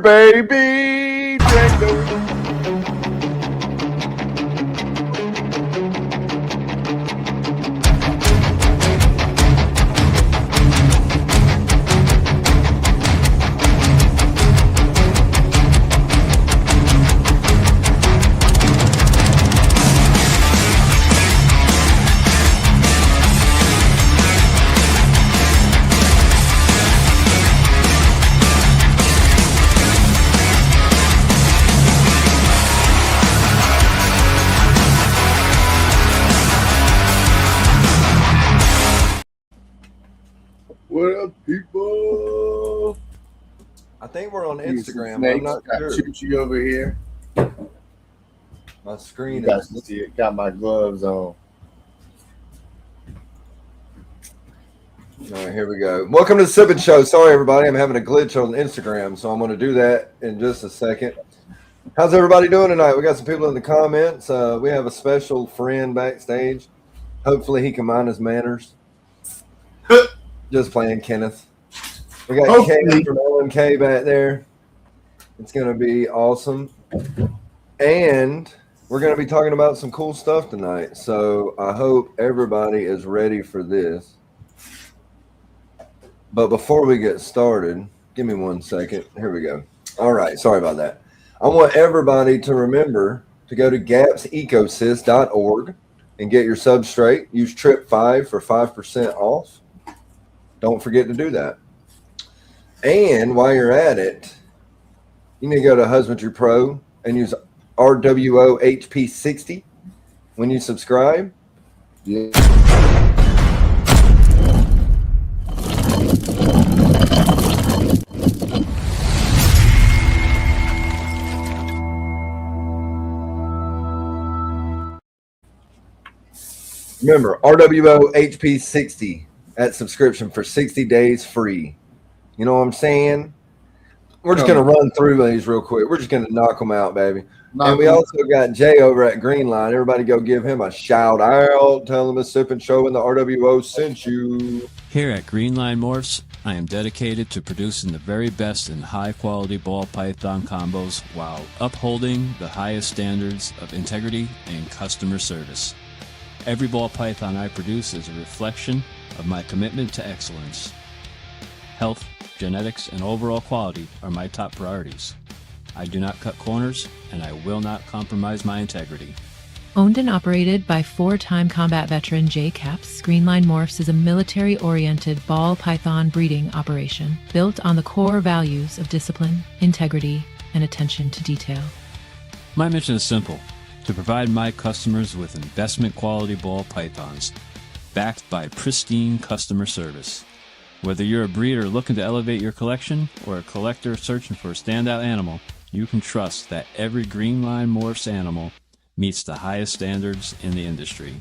baby. Django. What up, people? I think we're on Instagram. Snakes. I'm not sure. Choo-choo over here. My screen You guys is. can see it. Got my gloves on. All right, here we go. Welcome to the Sippin' Show. Sorry, everybody. I'm having a glitch on Instagram, so I'm going to do that in just a second. How's everybody doing tonight? We got some people in the comments. We have a special friend backstage. Hopefully, he can mind his manners. Just playing, Kenneth. We got Kenneth from LMK back there. It's going to be awesome. And we're going to be talking about some cool stuff tonight. So I hope everybody is ready for this. But before we get started, give me 1 second. Here we go. All right. Sorry about that. I want everybody to remember to go to gapsecosys.org and get your substrate. Use TRIP5 for 5% off. Don't forget to do that. And while you're at it, you need to go to Husbandry Pro and use RWO HP60 when you subscribe. Yeah. Remember, RWO HP60 at subscription for 60 days free. You know what I'm saying? We're just going to run through these real quick. We're just going to knock them out, baby. And we also got Jay over at Greenline. Everybody go give him a shout out. Tell him the Sippin' Show and the RWO sent you. Here at Greenline Morphs, I am dedicated to producing the very best in high-quality ball python combos while upholding the highest standards of integrity and customer service. Every ball python I produce is a reflection of my commitment to excellence. Health, genetics, and overall quality are my top priorities. I do not cut corners, and I will not compromise my integrity. Owned and operated by four-time combat veteran Jay Capps, Greenline Morphs is a military-oriented ball python breeding operation built on the core values of discipline, integrity, and attention to detail. My mission is simple: to provide my customers with investment-quality ball pythons, backed by pristine customer service. Whether you're a breeder looking to elevate your collection or a collector searching for a standout animal, you can trust that every Greenline Morphs animal meets the highest standards in the industry.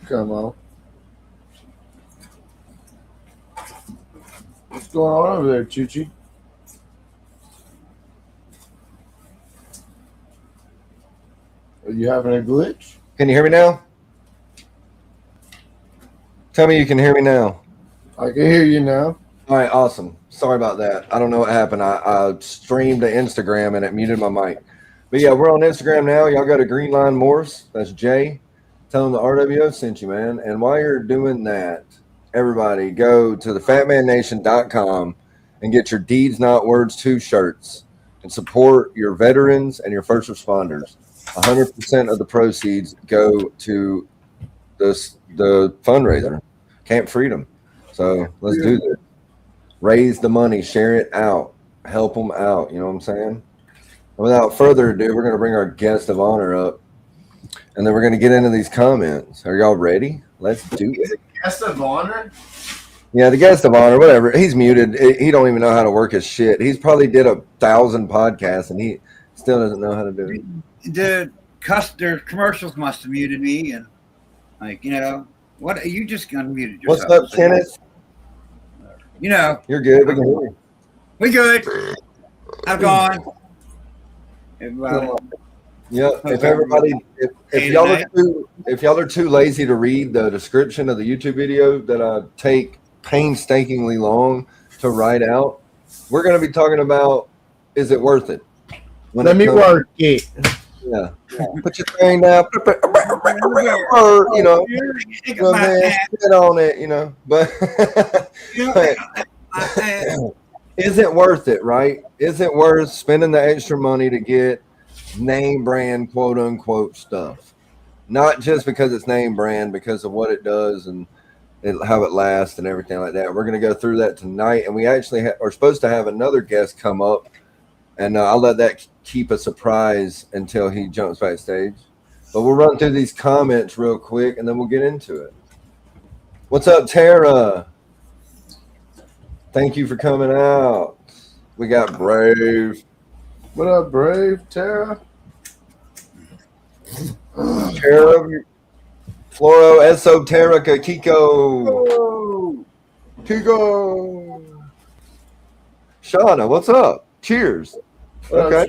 Come on. What's going on over there, Choo-Choo? Are you having a glitch? Can you hear me now? Tell me you can hear me now. I can hear you now. All right, awesome. Sorry about that. I don't know what happened. I streamed to Instagram and it muted my mic. But yeah, we're on Instagram now. Y'all go to Greenline Morphs. That's Jay. Tell them the RWO sent you, man. And while you're doing that, everybody go to thefatmannation.com and get your Deeds Not Words 2 shirts and support your veterans and your first responders. 100% of the proceeds go to the fundraiser, Camp Freedom. So let's do this. Raise the money, share it out, help them out. You know what I'm saying? Without further ado, we're going to bring our guest of honor up, and then we're going to get into these comments. Are y'all ready? Let's do it. Guest of honor? Yeah, the guest of honor, whatever. He's muted. He don't even know how to work his shit. He's probably did 1,000 podcasts, and he still doesn't know how to do it. Their commercials must have muted me, and what? You just unmuted yourself. What's up, Kenneth? You're good. We can hear you. We good. I'm gone. Everybody. Yeah, if y'all are too lazy to read the description of the YouTube video that I take painstakingly long to write out, we're going to be talking about, is it worth it? Let me work it. Yeah. Put your thing down. You know, spit on it, you know. But is it worth it, right? Is it worth spending the extra money to get name brand, quote unquote, stuff? Not just because it's name brand, because of what it does and how it lasts and everything like that. We're going to go through that tonight. And we actually are supposed to have another guest come up. And I'll let that keep a surprise until he jumps backstage. But we'll run through these comments real quick, and then we'll get into it. What's up, Tara? Thank you for coming out. We got Brave. What up, Brave? Tara? Tara, Floro, Esoterica, Kiko. Kiko. Shauna, what's up? Cheers. Okay.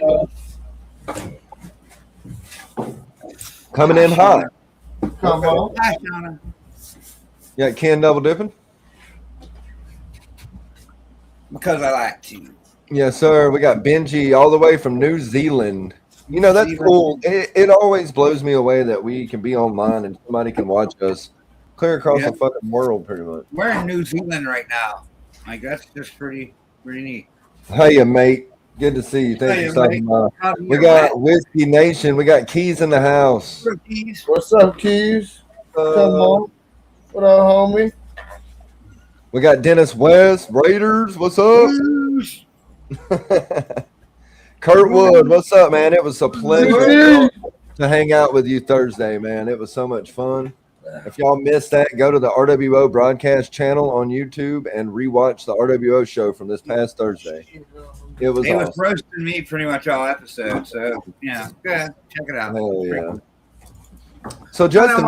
Coming in hot. Come on. Hi, Shauna. You got Ken double dipping? Because I like to. Yes, sir. We got Benji all the way from New Zealand. You know, that's cool. It always blows me away that we can be online and somebody can watch us clear across the fucking world, pretty much. We're in New Zealand right now. Like, that's just pretty neat. Hey, mate. Good to see you. Thank you for stopping by. We got Whiskey Nation. We got Keys in the house. What's up, Keys? Come on. What up, homie? We got Dennis West. Raiders. What's up? Kurt Wood. What's up, man? It was a pleasure to hang out with you Thursday, man. It was so much fun. If y'all missed that, go to the RWO broadcast channel on YouTube and rewatch the RWO show from this past Thursday. It was awesome. Was roasting me pretty much all episode, so yeah, good. Check it out. Hell yeah. So Justin,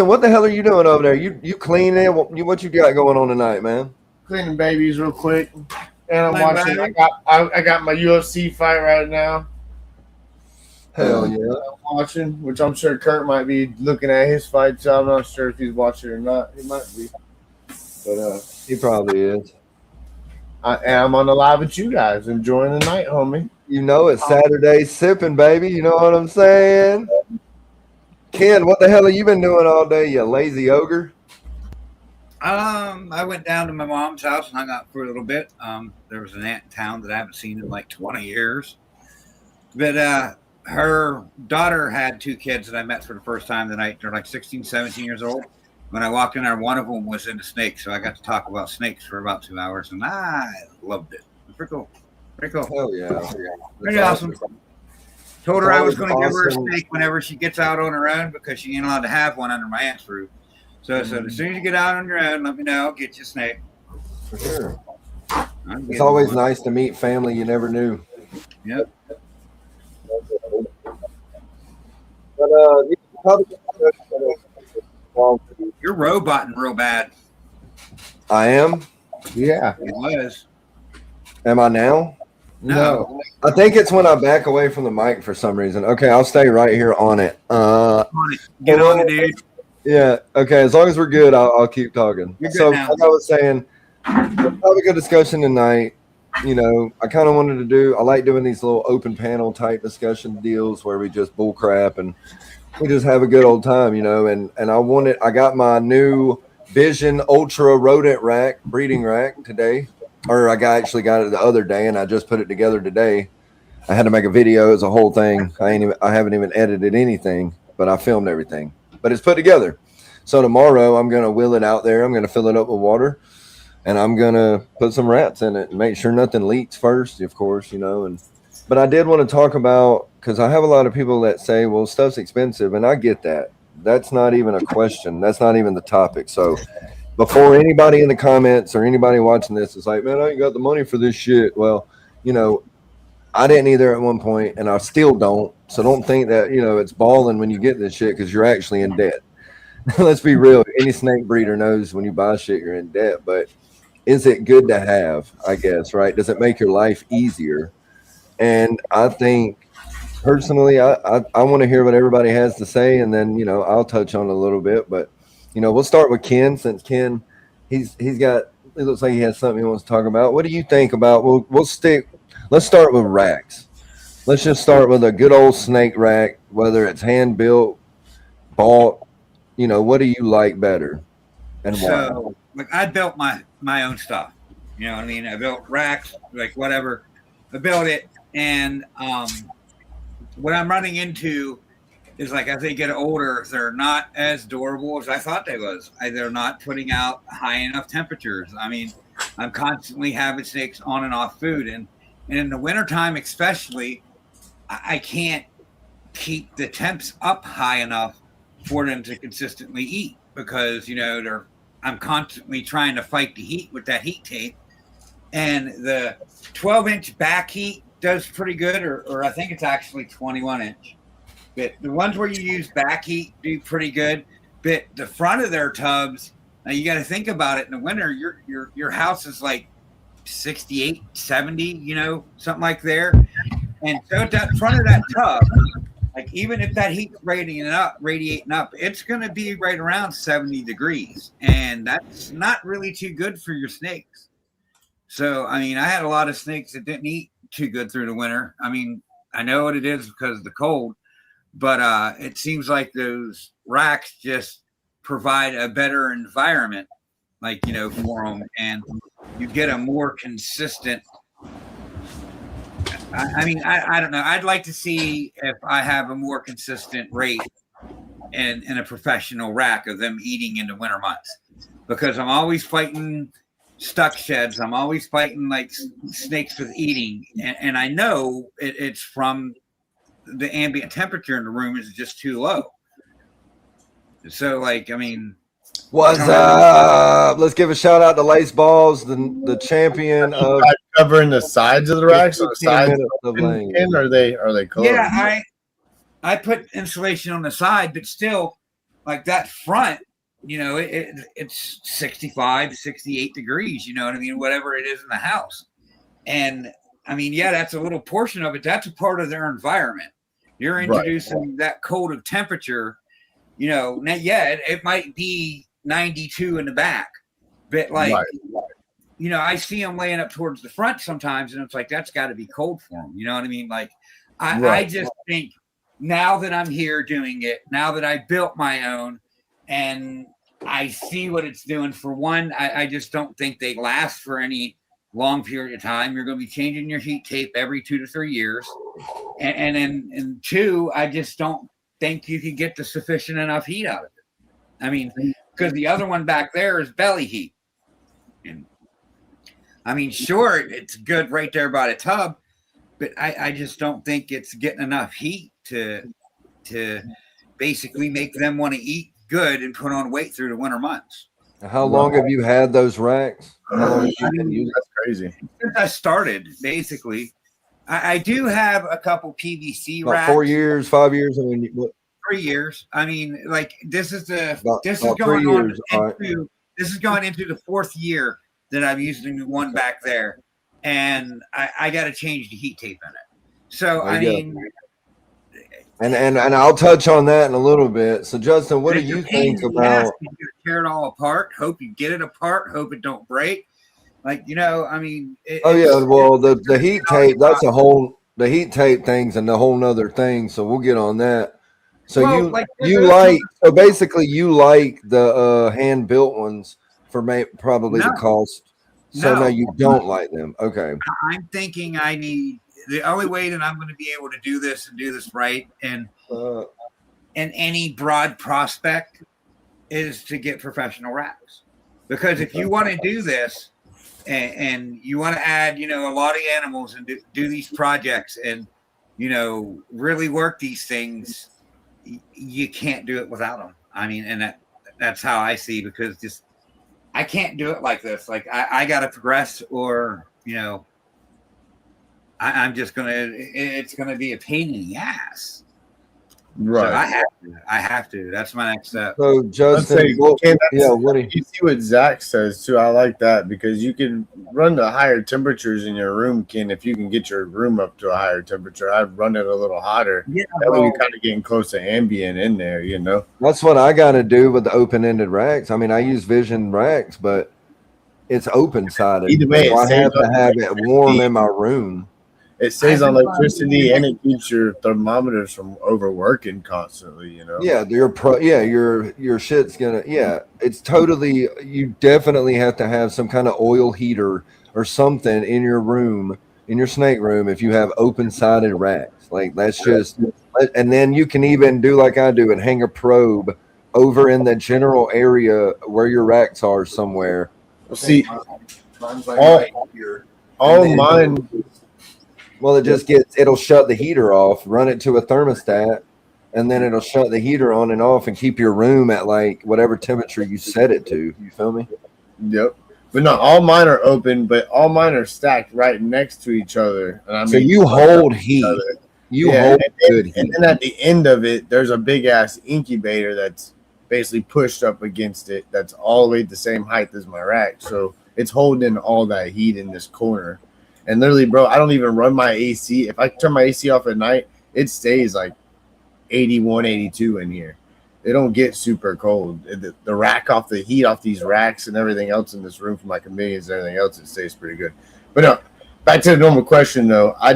what the hell are you doing over there? You cleaning? What you got going on tonight, man? Cleaning babies real quick, and I'm watching. I got my UFC fight right now. Hell yeah! I'm watching, which I'm sure Kurt might be looking at his fight. So I'm not sure if he's watching or not. He might be, but he probably is. I'm on the live with you guys, enjoying the night, homie. You know it's Saturday sipping, baby. You know what I'm saying? Ken, what the hell have you been doing all day, you lazy ogre? I went down to my mom's house and hung out for a little bit. There was an aunt in town that I haven't seen in like 20 years. But her daughter had two kids that I met for the first time tonight. They're like 16, 17 years old. When I walked in there, one of them was into snakes. So I got to talk about snakes for about 2 hours, and I loved it. Pretty cool. Pretty cool. Hell yeah. Pretty awesome. Told her I was going to give her a snake whenever she gets out on her own because she ain't allowed to have one under my aunt's roof. So I said, as soon as you get out on your own, let me know. I'll get you a snake. For sure. It's always nice to meet family you never knew. Yep. But you're roboting real bad. I am? Yeah. It was. Am I now? No. I think it's when I back away from the mic for some reason. Okay, I'll stay right here on it. Get on it, dude. Yeah. Okay. As long as we're good, I'll keep talking. So, like I was saying, we'll have a good discussion tonight. You know, I kind of wanted to do. I like doing these little open panel type discussion deals where we just bull crap and we just have a good old time. You know, and I got my new Vision Ultra rodent rack, breeding rack today, or I actually got it the other day, and I just put it together today. I had to make a video. It's a whole thing. I haven't even edited anything, but I filmed everything. But it's put together. So tomorrow I'm going to wheel it out there. I'm going to fill it up with water, and I'm going to put some rats in it and make sure nothing leaks first, of course, you know. But I did want to talk about, because I have a lot of people that say, well, stuff's expensive, and I get that. That's not even a question. That's not even the topic. So before anybody in the comments or anybody watching this is like, man, I ain't got the money for this shit. Well, you know, I didn't either at one point, and I still don't. So don't think that, you know, it's balling when you get this shit because you're actually in debt. Let's be real. Any snake breeder knows when you buy shit, you're in debt. But is it good to have, I guess, right? Does it make your life easier? And I think personally, I want to hear what everybody has to say, and then I'll touch on it a little bit. But we'll start with Ken, since Ken, he's got, it looks like he has something he wants to talk about. What do you think about? Let's start with racks. Let's just start with a good old snake rack, whether it's hand built, bought. What do you like better, and why? So, like, I built my own stuff. You know what I mean? I built racks, like whatever. I built it, and what I'm running into is, like, as they get older, they're not as durable as I thought they was. They're not putting out high enough temperatures. I mean, I'm constantly having snakes on and off food, and in the wintertime especially, I can't keep the temps up high enough for them to consistently eat, because I'm constantly trying to fight the heat with that heat tape. And the 12-inch back heat does pretty good, or I think it's actually 21-inch. But the ones where you use back heat do pretty good. But the front of their tubs, now you got to think about it. In the winter, your house is like 68, 70, something like there. And so at that front of that tub, like, even if that heat's radiating up, it's going to be right around 70 degrees. And that's not really too good for your snakes. So, I mean, I had a lot of snakes that didn't eat too good through the winter. I mean, I know what it is because of the cold, but it seems like those racks just provide a better environment, like, for them. And you get a more consistent. I mean, I don't know. I'd like to see if I have a more consistent rate in a professional rack of them eating in the winter months, because I'm always fighting stuck sheds. I'm always fighting, like, snakes with eating. And I know it's from the ambient temperature in the room is just too low. So, like, I mean, What's up? Let's give a shout out to Lace Balls, the champion of Covering the sides of the racks, or the 15 sides minutes of lane. and are they closed? yeah, I put insulation on the side, but still, like, that front, it's 65, 68 degrees, you know what I mean? Whatever it is in the house. And I mean, yeah, that's a little portion of it. That's a part of their environment. You're introducing that cold of temperature, now, yeah, it might be 92 in the back, but, like, I see them laying up towards the front sometimes, and it's like, that's got to be cold for them. You know what I mean? Like, I just think, now that I'm here doing it, now that I built my own, and I see what it's doing, for one, I just don't think they last for any long period of time. You're going to be changing your heat tape every 2 to 3 years. And then two, I just don't think you can get the sufficient enough heat out of it. I mean, because the other one back there is belly heat. And I mean, sure, it's good right there by the tub, but I just don't think it's getting enough heat to basically make them want to eat good and put on weight through the winter months. How long have you had those racks? How long have you been using? That's crazy. Since I started, basically. I do have a couple PVC About racks. 4 years, 5 years? I mean, 3 years. I mean, like, this is about going 3 years. this is going into the 4th year that I'm using the one back there, and I got to change the heat tape in it. So I mean, and I'll touch on that in a little bit. So Justin, what do you think about? You tear it all apart. Hope you get it apart. Hope it don't break. Like, I mean. Well, the heat tape, that's the heat tape thing's a whole nother thing. So we'll get on that. So so basically you like the hand built ones for probably the cost. So no, you don't like them. Okay. I'm thinking I need, the only way that I'm going to be able to do this and do this right and any broad prospect is to get professional racks. Because if you want to do this and you want to add, a lot of animals and do these projects and, really work these things, you can't do it without them. I mean, and that's how I see, because I can't do it like this. Like, I got to progress, or, I'm just it's going to be a pain in the ass. Right. So I have to. That's my next step. So Let's Justin, say, Woody. you see what Zach says too. I like that because you can run the higher temperatures in your room, Ken. If you can get your room up to a higher temperature, I'd run it a little hotter. Yeah, That way you're kind of getting close to ambient in there, you know. That's what I got to do with the open-ended racks. I mean, I use Vision racks, but it's open-sided. Either way, So it I saves have to on have it warm in my room. It saves I've on been electricity and it keeps your thermometers from overworking constantly, you know. Yeah, your shit's gonna it's totally you definitely have to have some kind of oil heater or something in your room, in your snake room if you have open-sided racks. Like that's just and then you can even do like I do and hang a probe over in the general area where your racks are somewhere. Well, see, Mine's like all- right here. all And then- mine. Well, it'll shut the heater off, run it to a thermostat, and then it'll shut the heater on and off and keep your room at like whatever temperature you set it to. You feel me? Yep. But not all mine are open, but all mine are stacked right next to each other. And I mean, So you hold heat. You hold good heat. And then at the end of it, there's a big ass incubator that's basically pushed up against it. That's all the way the same height as my rack. So it's holding all that heat in this corner. And literally, bro, I don't even run my AC. If I turn my AC off at night, it stays like 81, 82 in here. They don't get super cold. The rack off the heat off these racks and everything else in this room from my chameleons and everything else, it stays pretty good. But no, back to the normal question though. I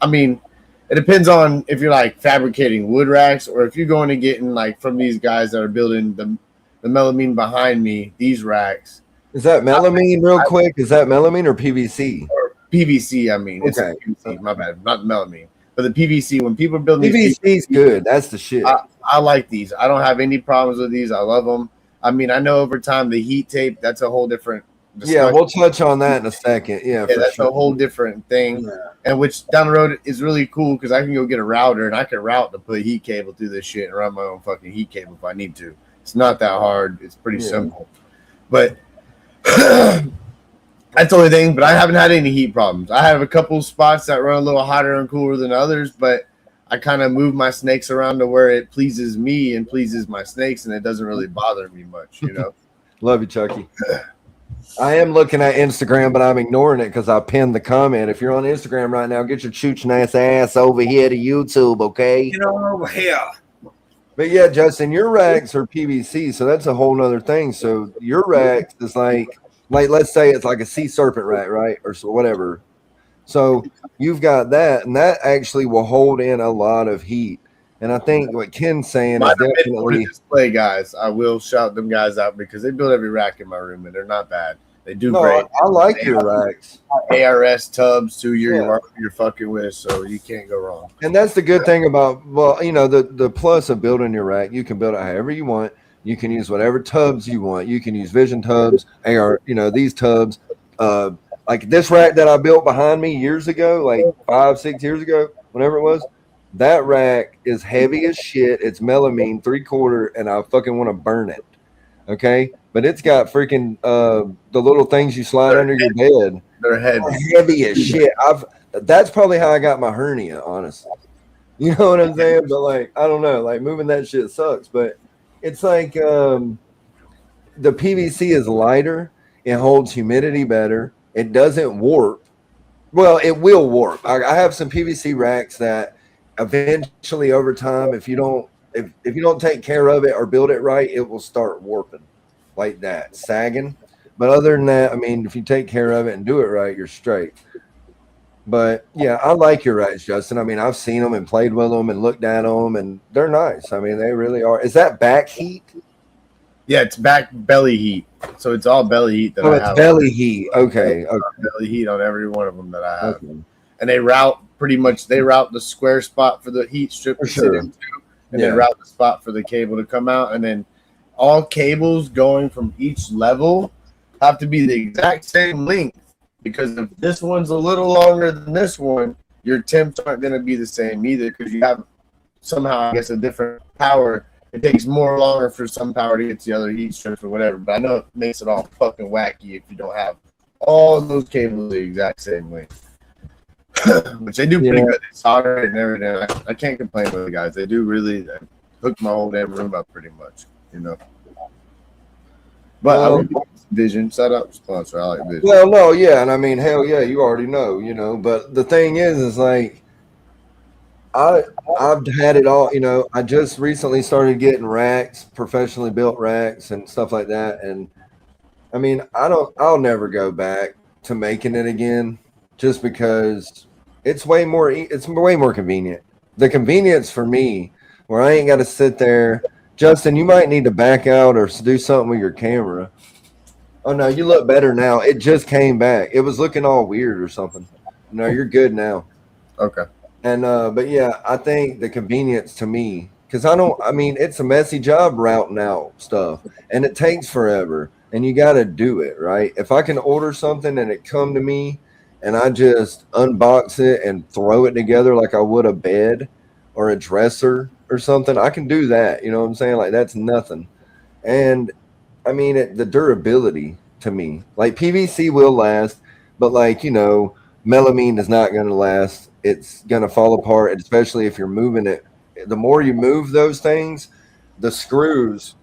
mean, it depends on if you're like fabricating wood racks or if you're going to getting like from these guys that are building the melamine behind me, these racks. Is that melamine real quick? Is that melamine or PVC? PVC, I mean. It's Okay. PVC, my bad. Not melamine. But the PVC, when people are building PVC is good. That's the shit. I like these. I don't have any problems with these. I love them. I mean, I know over time the heat tape, that's a whole different discussion. Yeah, we'll touch on that in a second. Yeah, for that's sure. a whole different thing. Yeah. And which down the road is really cool because I can go get a router and I can route to put a heat cable through this shit and run my own fucking heat cable if I need to. It's not that hard. It's pretty simple. But that's the only thing. But I haven't had any heat problems. I have a couple spots that run a little hotter and cooler than others, but I kind of move my snakes around to where it pleases me and pleases my snakes, and it doesn't really bother me much, you know. Love you, Chucky. I am looking at Instagram, but I'm ignoring it because I pinned the comment. If you're on Instagram right now, get your chooch nice ass over here to YouTube, okay? You know, yeah. But yeah, Justin, your racks are PVC, so that's a whole nother thing. So your racks is like let's say it's like a sea serpent rack, right? Or so whatever. So you've got that, and that actually will hold in a lot of heat. And I think what Ken's saying is definitely display guys. I will shout them guys out because they build every rack in my room, and they're not bad. They do great. I like your racks. ARS tubs too. You're fucking with, so you can't go wrong. And that's the good thing about the plus of building your rack. You can build it however you want. You can use whatever tubs you want. You can use Vision tubs, these tubs. Like this rack that I built behind me years ago, like 5-6 years ago, whenever it was. That rack is heavy as shit. It's melamine 3/4, and I fucking want to burn it. Okay, but it's got freaking the little things you slide under your bed. They're heavy as shit. That's probably how I got my hernia, honestly. You know what I'm saying? But like, I don't know. Like moving that shit sucks. But it's like the PVC is lighter. It holds humidity better. It doesn't warp. Well, it will warp. I have some PVC racks that eventually over time, if you don't take care of it or build it right, it will start warping like that, sagging. But other than that, I mean, if you take care of it and do it right, you're straight. But yeah, I like your racks, Justin. I mean, I've seen them and played with them and looked at them, and they're nice. I mean, they really are. Is that back heat? Yeah, it's back belly heat. So it's all belly heat that I have. have. Belly heat. Okay. Belly heat on every one of them that I have. Okay. And they route the square spot for the heat strip to sit into, and then route the spot for the cable to come out. And then all cables going from each level have to be the exact same length, because if this one's a little longer than this one, your temps aren't going to be the same either, because you have somehow, I guess, a different power. It takes longer for some power to get to the other heat strips or whatever, but I know it makes it all fucking wacky if you don't have all of those cables the exact same length. which they do pretty good. They solder it and everything. I can't complain with the guys. They do really hook my whole damn room up pretty much, you know. But I would Vision setup sponsor. I like Vision. Well, no, yeah, and I mean, hell yeah, you already know, you know. But the thing is like, I've had it all, you know. I just recently started getting racks, professionally built racks and stuff like that. And I mean, I'll never go back to making it again, just because it's way more convenient. The convenience for me, where I ain't got to sit there. Justin, you might need to back out or do something with your camera. Oh no, you look better now. It just came back. It was looking all weird or something. No, you're good now. Okay. And but yeah, I think the convenience to me, because I mean, it's a messy job routing out stuff, and it takes forever, and you got to do it right. If I can order something and it come to me, and I just unbox it and throw it together like I would a bed or a dresser or something, I can do that. You know what I'm saying? Like, that's nothing. And I mean, the durability to me, like PVC will last, but like, you know, melamine is not going to last. It's going to fall apart, especially if you're moving it. The more you move those things, the screws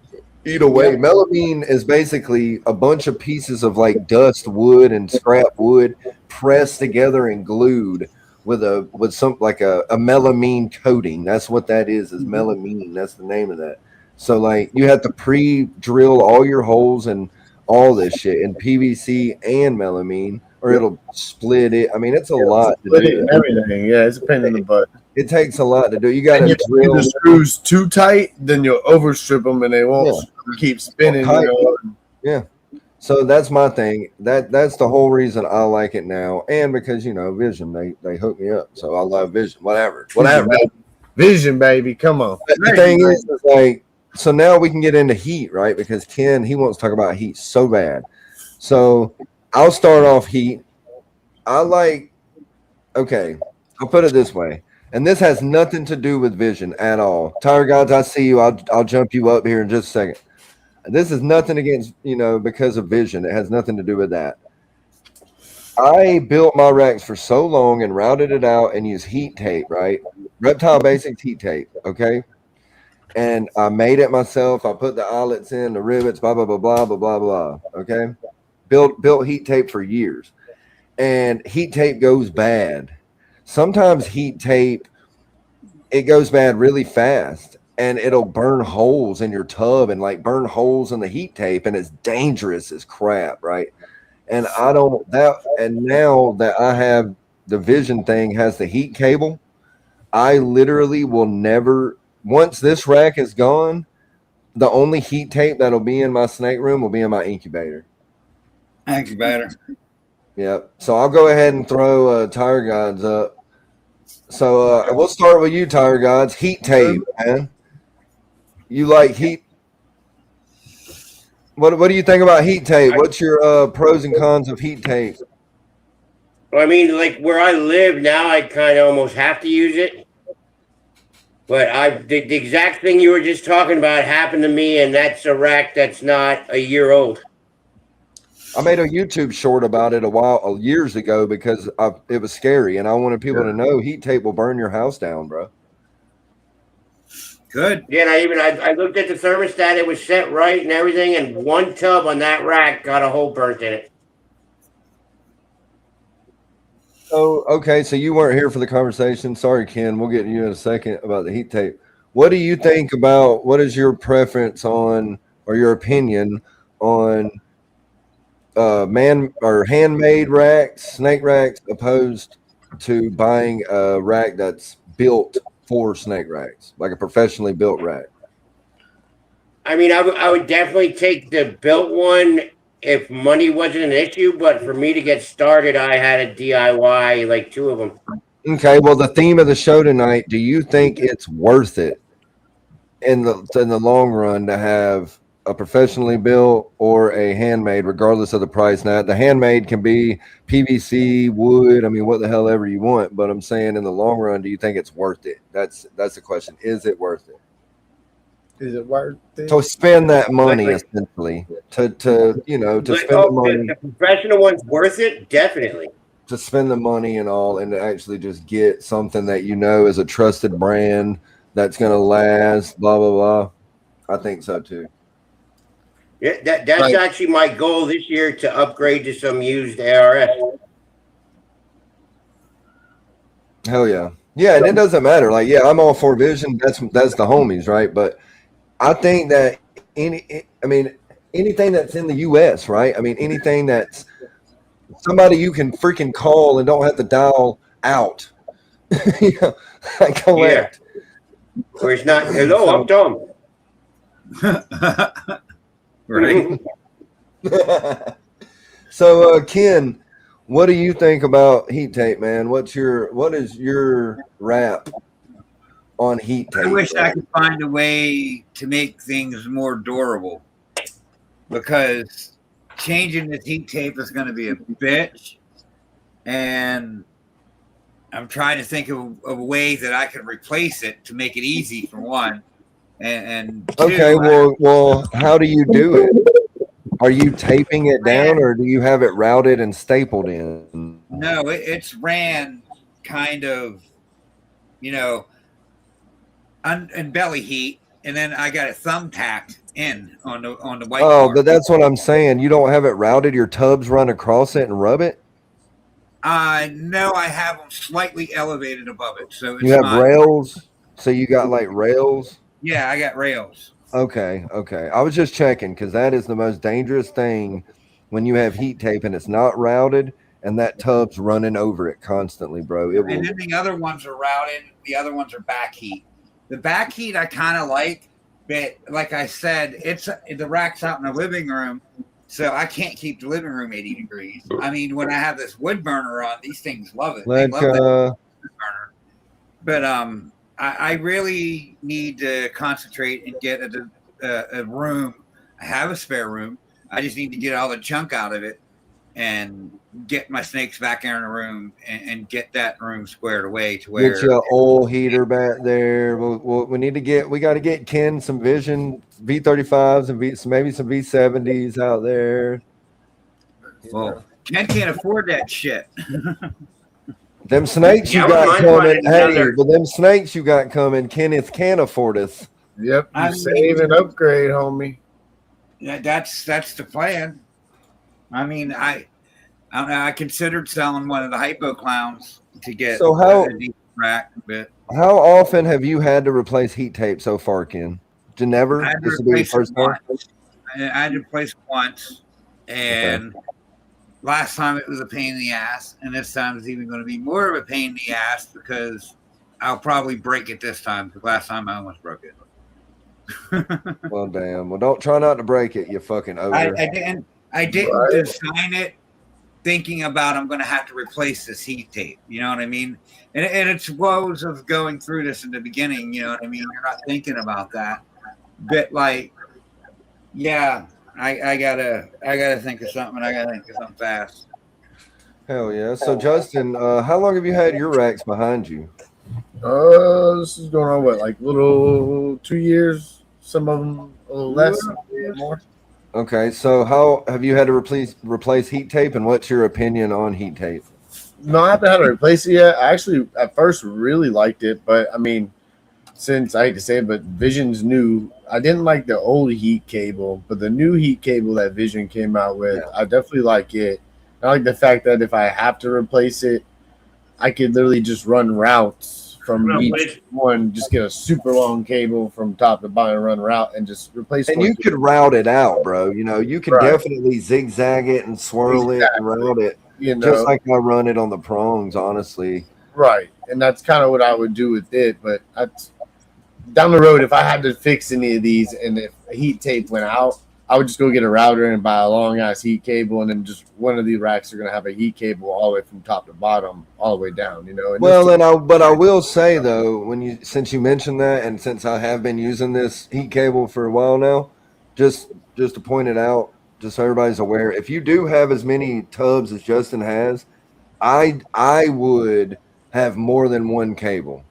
eat away. Yep. Melamine is basically a bunch of pieces of like dust wood and scrap wood pressed together and glued with some like a melamine coating. That's what that is melamine. That's the name of that. So like you have to pre-drill all your holes and all this shit in PVC and melamine, or it'll split it. I mean, it's a lot to do. And everything. Yeah, it's a pain in the butt. It takes a lot to do. You got to drill the screws too tight, then you'll overstrip them and they won't keep spinning. You know? Yeah. So that's my thing. That's the whole reason I like it now, and because, you know, Vision, they hook me up, so I love Vision. Whatever. Vision, baby, come on. The thing is like, so now we can get into heat, right? Because Ken, he wants to talk about heat so bad. So I'll start off heat. Okay, I'll put it this way. And this has nothing to do with Vision at all. Tire Gods, I see you. I'll jump you up here in just a second. This is nothing against, you know, because of Vision. It has nothing to do with that. I built my racks for so long and routed it out and used heat tape, right? Reptile Basics heat tape, okay? And I made it myself. I put the eyelets in, the rivets, blah, blah, blah, blah, blah, blah, blah, okay? Built heat tape for years. And heat tape goes bad. Sometimes heat tape, it goes bad really fast. And it'll burn holes in your tub and like burn holes in the heat tape. And it's dangerous as crap, right? And now that I have the Vision thing has the heat cable, I literally will never, once this rack is gone, the only heat tape that'll be in my snake room will be in my incubator. Yep. So I'll go ahead and throw Tire Gods up. So we'll start with you, Tire Gods. Heat tape, man. You like heat? What do you think about heat tape? What's your pros and cons of heat tape? Well, I mean, like where I live now, I kind of almost have to use it. But the exact thing you were just talking about happened to me, and that's a rack that's not a year old. I made a YouTube short about it years ago because it was scary, and I wanted people to know heat tape will burn your house down, bro. Good. Yeah, and I looked at the thermostat; it was set right and everything, and one tub on that rack got a hole burnt in it. Oh, okay. So you weren't here for the conversation. Sorry, Ken. We'll get to you in a second about the heat tape. What do you think about? What is your preference on, or your opinion on, man or handmade racks, snake racks, opposed to buying a rack that's built for snake racks, like a professionally built rack? I mean, I would definitely take the built one if money wasn't an issue, but for me to get started, I had a DIY, like 2 of them. Okay, well, the theme of the show tonight, do you think it's worth it in the long run to have a professionally built or a handmade, regardless of the price? Now, the handmade can be PVC, wood, I mean, what the hell ever you want, but I'm saying in the long run, do you think it's worth it? That's the question. Is it worth it? Is it worth it? To spend that money, essentially, to spend the money. The professional one's worth it, definitely. to spend the money and all, and to actually just get something that you know is a trusted brand that's going to last, blah, blah, blah. I think so too. Yeah, that's actually my goal this year, to upgrade to some used ARS. Hell yeah. Yeah, and it doesn't matter. Like, yeah, I'm all for Vision. That's the homies, right? But I think that anything that's in the US, right? I mean, anything that's somebody you can freaking call and don't have to dial out. You know, like collect. Yeah. Or it's not, hello, I'm Tom. Right. So, Ken, what do you think about heat tape, man? What is your rap on heat tape? I wish I could find a way to make things more durable, because changing this heat tape is going to be a bitch, and I'm trying to think of a way that I can replace it to make it easy, for one, and two, okay, well, how do you do it? Are you taping it down, or do you have it routed and stapled in? No, it's ran kind of, in belly heat, and then I got it thumbtacked in on the white. Oh, but that's what I'm saying. You don't have it routed. Your tubs run across it and rub it. No, I have them slightly elevated above it, so it's you have rails. So you got like rails. Yeah, I got rails. Okay. I was just checking, because that is the most dangerous thing when you have heat tape and it's not routed and that tub's running over it constantly, bro. And then the other ones are routed. The other ones are back heat. The back heat I kind of like, but like I said, the rack's out in the living room, so I can't keep the living room 80 degrees. I mean, when I have this wood burner on, these things love it. They love that wood burner. But I really need to concentrate and get a room. I have a spare room. I just need to get all the junk out of it and get my snakes back in the room and get that room squared away to where. Get your oil heater back there. We got to get Ken some Vision V35s and maybe some V70s out there. Well, Ken can't afford that shit. Them snakes you got coming. Hey, but them snakes you got coming, Kenneth can't afford us. Yep, save and upgrade, homie. Yeah, that's the plan. I mean, I considered selling one of the hypo clowns to get a deep rack, but how often have you had to replace heat tape so far, Ken? Never. This will be the first time. I had to replace it once, and last time it was a pain in the ass, and this time it's even going to be more of a pain in the ass, because I'll probably break it this time, because last time I almost broke it. Well, damn. Well, don't try not to break it, you fucking ogre. I didn't design it thinking about I'm going to have to replace this heat tape. You know what I mean? And it's woes of going through this in the beginning. You know what I mean? You're not thinking about that. But like, yeah, I gotta think of something. I gotta think of something fast. Hell yeah! So Justin, how long have you had your racks behind you? This is going on like little 2 years. Some of them a little less, a little more. Okay, so how have you had to replace heat tape, and what's your opinion on heat tape? No, I haven't had to replace it yet. I actually at first really liked it, but I mean, since I hate to say it, but Vision's new. I didn't like the old heat cable, but the new heat cable that Vision came out with, I definitely like it. I like the fact that if I have to replace it, I could literally just run routes from each one, just get a super long cable from top to bottom, run route, and just replace it. And you could route it out, bro. You know, you could definitely zigzag it and swirl it and route it, just like I run it on the prongs, honestly. Right, and that's kind of what I would do with it. But down the road, if I had to fix any of these and if heat tape went out, I would just go get a router and buy a long ass heat cable, and then just one of the racks are gonna have a heat cable all the way from top to bottom, all the way down. You know. And but I will say though, since you mentioned that, and since I have been using this heat cable for a while now, just to point it out, just so everybody's aware, if you do have as many tubs as Justin has, I would have more than one cable.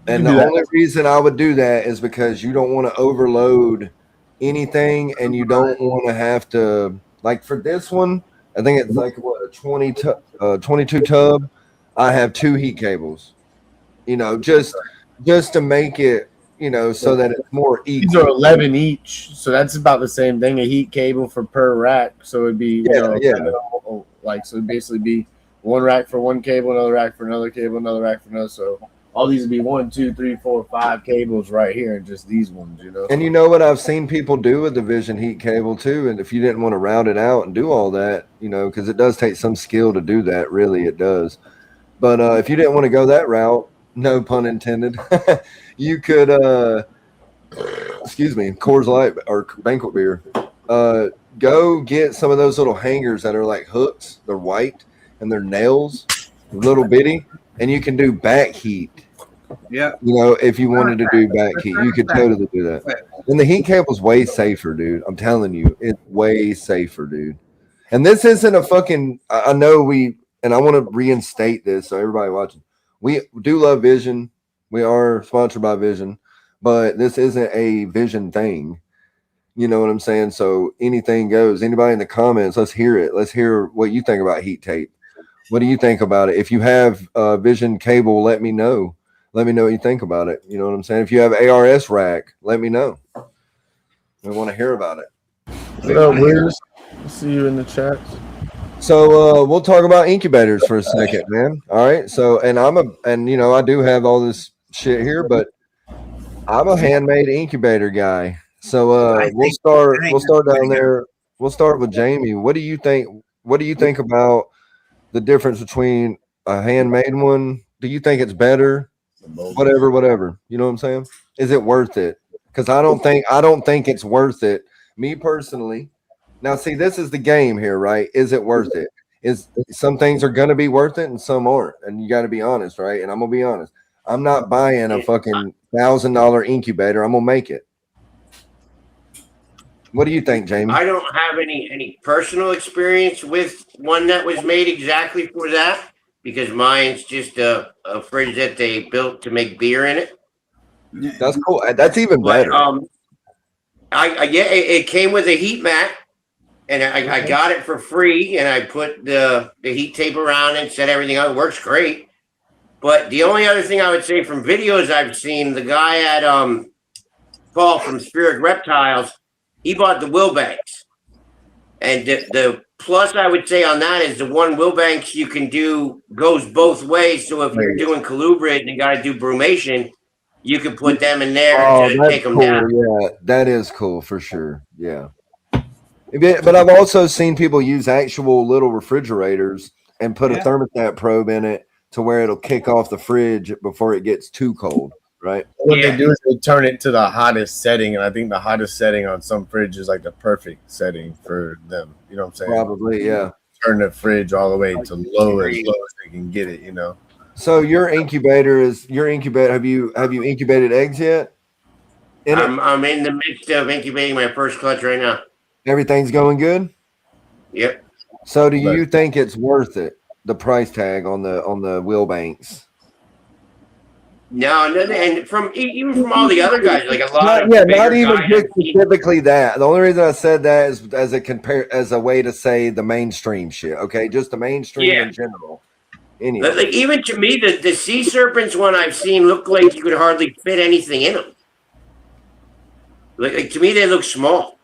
And the only reason I would do that is because you don't want to overload anything, and you don't want to have to, like for this one, I think it's like what, 22 tub, I have 2 heat cables. You know, just to make it, you know, so that it's more equal. These are 11 each, so that's about the same thing. A heat cable for per rack, so it'd be like so it'd basically be one rack for one cable, another rack for another cable, another rack for another. So all these would be 1, 2, 3, 4, 5 cables right here, and just these ones, you know. And you know what I've seen people do with the Vision heat cable too. And if you didn't want to route it out and do all that, you know, because it does take some skill to do that, really, it does. But if you didn't want to go that route, no pun intended, you could, excuse me, Coors Light or Banquet beer. Go get some of those little hangers that are like hooks. They're white and they're nails, little bitty, and you can do back heat. Yeah. You know, if you wanted to do back heat, you could totally do that. And the heat cable's way safer, dude. I'm telling you, it's way safer, dude. And this isn't a fucking, I know and I want to reinstate this so everybody watching. We do love Vision. We are sponsored by Vision, but this isn't a Vision thing. You know what I'm saying? So anything goes. Anybody in the comments, let's hear it. Let's hear what you think about heat tape. What do you think about it? If you have Vision cable, let me know. Let me know what you think about it. You know what I'm saying? If you have ARS rack, let me know. We want to hear about it. What up, Wiz? See you in the chat. So we'll talk about incubators for a second, man. All right. So and you know, I do have all this shit here, but I'm a handmade incubator guy. So we'll start down there. We'll start with Jamie. What do you think? What do you think about the difference between a handmade one? Do you think it's better? Whatever. You know what I'm saying? Is it worth it? Because I don't think it's worth it. Me personally. Now, see, this is the game here, right? Is it worth it? Is some things are gonna be worth it and some aren't, and you got to be honest, right? And I'm gonna be honest. I'm not buying a fucking $1,000 incubator. I'm gonna make it. What do you think, Jamie? I don't have any personal experience with one that was made exactly for that, because mine's just a fridge that they built to make beer in it. That's cool. That's even better. But, it came with a heat mat, and I got it for free, and I put the heat tape around it, set everything up. It works great. But the only other thing I would say from videos I've seen, the guy at Paul from Reptiles, he bought the Wilbanks. And the plus I would say on that is the one Wilbanks you can do goes both ways. So if you're doing colubrid and you got to do brumation, you can put them in there to take them down. Yeah, that is cool for sure. Yeah. But I've also seen people use actual little refrigerators and put a thermostat probe in it to where it'll kick off the fridge before it gets too cold, right? What they do is they turn it to the hottest setting, and I think the hottest setting on some fridge is like the perfect setting for them. You know what I'm saying? Probably, yeah. Turn the fridge all the way to low as they can get it, you know. So your incubator. Have you incubated eggs yet? I'm in the midst of incubating my first clutch right now. Everything's going good? Yep. So do you think it's worth it, the price tag on the Wilbanks? No, and even from all the other guys, like a lot not even just specifically that. The only reason I said that is as a way to say the mainstream shit. Okay, just the mainstream in general. Anyway. Like even to me, the sea serpents one I've seen look like you could hardly fit anything in them. Like to me, they look small.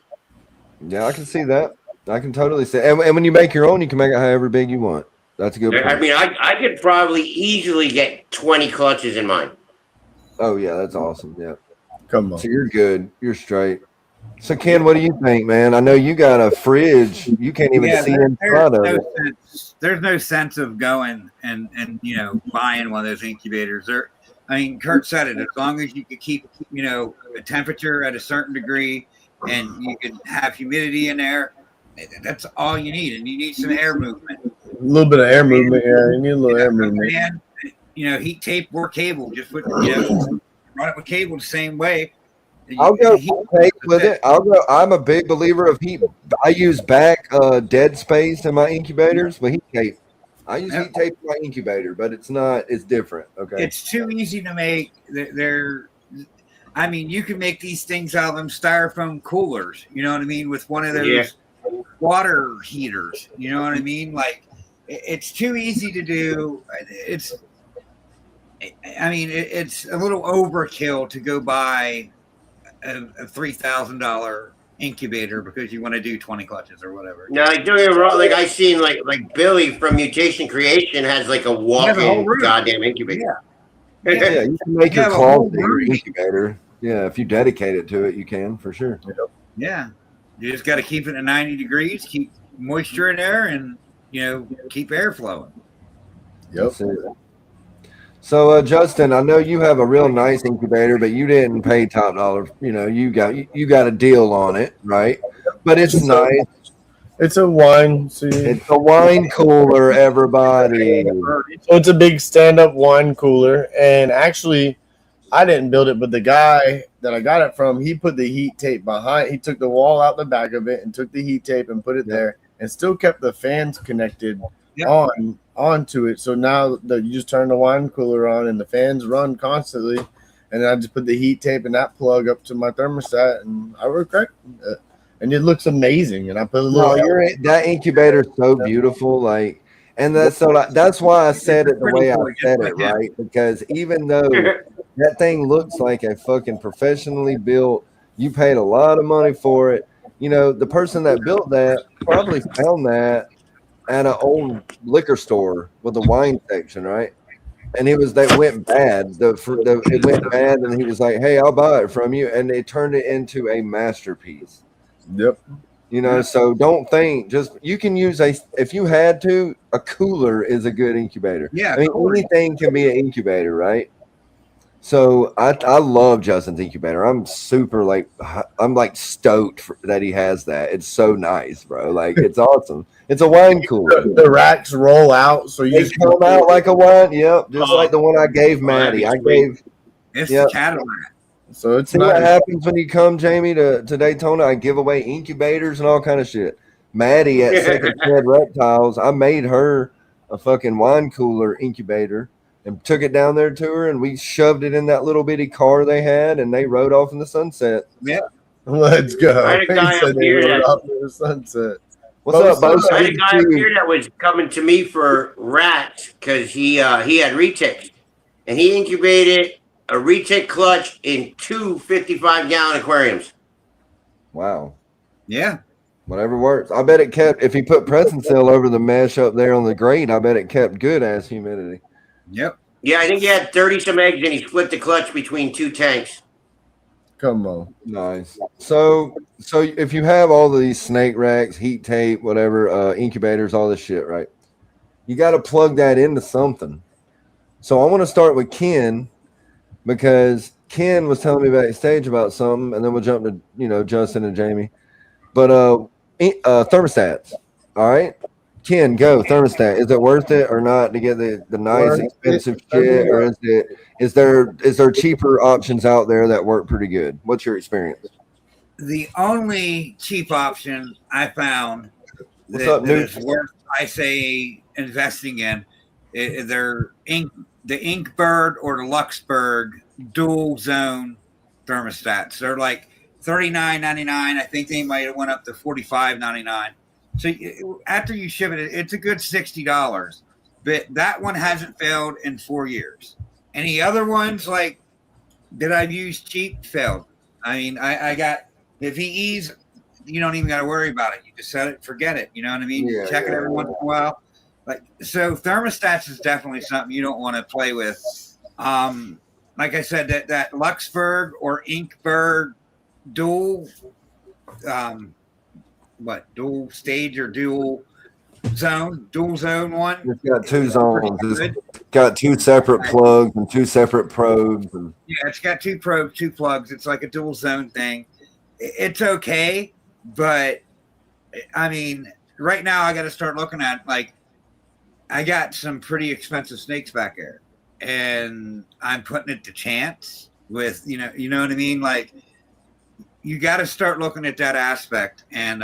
Yeah, I can see that. I can totally see. And when you make your own, you can make it however big you want. That's a good point. I mean, I could probably easily get 20 clutches in mine. Oh, yeah, that's awesome. Yeah. Come on. So you're good. You're straight. So, Ken, what do you think, man? I know you got a fridge. You can't even see inside of it. There's no sense of going and buying one of those incubators. Kurt said it. As long as you can keep, a temperature at a certain degree and you can have humidity in there, that's all you need. And you need some air movement. A little bit of air movement, yeah. You need a little air movement. And, heat tape or cable. Just put, run it with cable the same way. I'll go heat tape with it. I'm a big believer of heat. I use back dead space in my incubators with heat tape. I use heat tape in my incubator, but it's different. Okay. It's too easy to make. You can make these things out of them styrofoam coolers, you know what I mean, with one of those water heaters, you know what I mean? Like, it's too easy to do. It's a little overkill to go buy a $3,000 incubator because you want to do 20 clutches or whatever. No, like, don't get me wrong. Like I seen like Billy from Mutation Creation has like a walk-in goddamn incubator. Yeah. Yeah, you can make your Yeah, the whole closet your room. incubator. Yeah, if you dedicate it to it, you can for sure. Yeah. You just got to keep it at 90 degrees, keep moisture in there, and keep air flowing. Yep. That's it. So, Justin, I know you have a real nice incubator, but you didn't pay top dollar. You got a deal on it, right? But it's nice. It's a wine. See, It's a wine cooler, everybody. so it's a big stand-up wine cooler, and actually, I didn't build it, but the guy that I got it from, he put the heat tape behind. He took the wall out the back of it and took the heat tape and put it there, and still kept the fans connected onto it. So now you just turn the wine cooler on, and the fans run constantly. And then I just put the heat tape and that plug up to my thermostat, and I work right. And it looks amazing. And I put a little. That incubator is so beautiful, and that's why I said it the way I said it, right? Because even though that thing looks like a fucking professionally built, you paid a lot of money for it. The person that built that probably found that at an old liquor store with a wine section, right? And that went bad. It went bad, and he was like, "Hey, I'll buy it from you," and they turned it into a masterpiece. Yep. So don't think you can use if you had to, a cooler is a good incubator. Yeah, I mean, anything can be an incubator, right? So I love Justin's incubator. I'm super I'm stoked that he has that. It's so nice, bro. It's awesome. It's a wine cooler. The racks roll out, so you just come out like a wine. Yep, just like the one I gave Maddie. It's the Cadillac. So it's see what happens when you come, Jamie, to Daytona. I give away incubators and all kind of shit. Maddie at Second Shed Reptiles, I made her a fucking wine cooler incubator and took it down there to her, and we shoved it in that little bitty car they had, and they rode off in the sunset. Yeah, let's go. I had a guy up here off in the sunset. What's up, Bo? I had a guy up here that was coming to me for rats because he had retics, and he incubated a retic clutch in 2 55-gallon aquariums. Wow. Yeah. Whatever works. I bet it kept, if he put pressing seal over the mesh up there on the grate, I bet it kept good ass humidity. Yep. Yeah, I think he had 30 some eggs, and he split the clutch between 2 tanks. Come on. Nice. So if you have all of these snake racks, heat tape, whatever, incubators, all this shit, right? You got to plug that into something. So I want to start with Ken, because Ken was telling me backstage about something, and then we'll jump to Justin and Jamie. But thermostats. All right, Ken, go thermostat. Is it worth it or not to get the nice expensive shit, or is there cheaper options out there that work pretty good? What's your experience? The only cheap option I found that is worth, I say, investing in, they're the Inkbird or the Luxembourg dual zone thermostats. They're like $39.99. I think they might have went up to $45.99. So after you ship it, it's a good $60. But that one hasn't failed in 4 years. Any other ones that I've used cheap failed. I mean, I got, if he eats, you don't even got to worry about it. You just set it, forget it. You know what I mean? Yeah, Check it every once in a while. So thermostats is definitely something you don't want to play with. Like I said, that Luxembourg or Inkbird dual stage or dual zone one. It's got 2 zones. It's got 2 separate plugs and 2 separate probes. Yeah, it's got 2 probes, 2 plugs. It's like a dual zone thing. It's okay, but I mean, right now I got to start looking at I got some pretty expensive snakes back there, and I'm putting it to chance with you know what I mean. You got to start looking at that aspect, and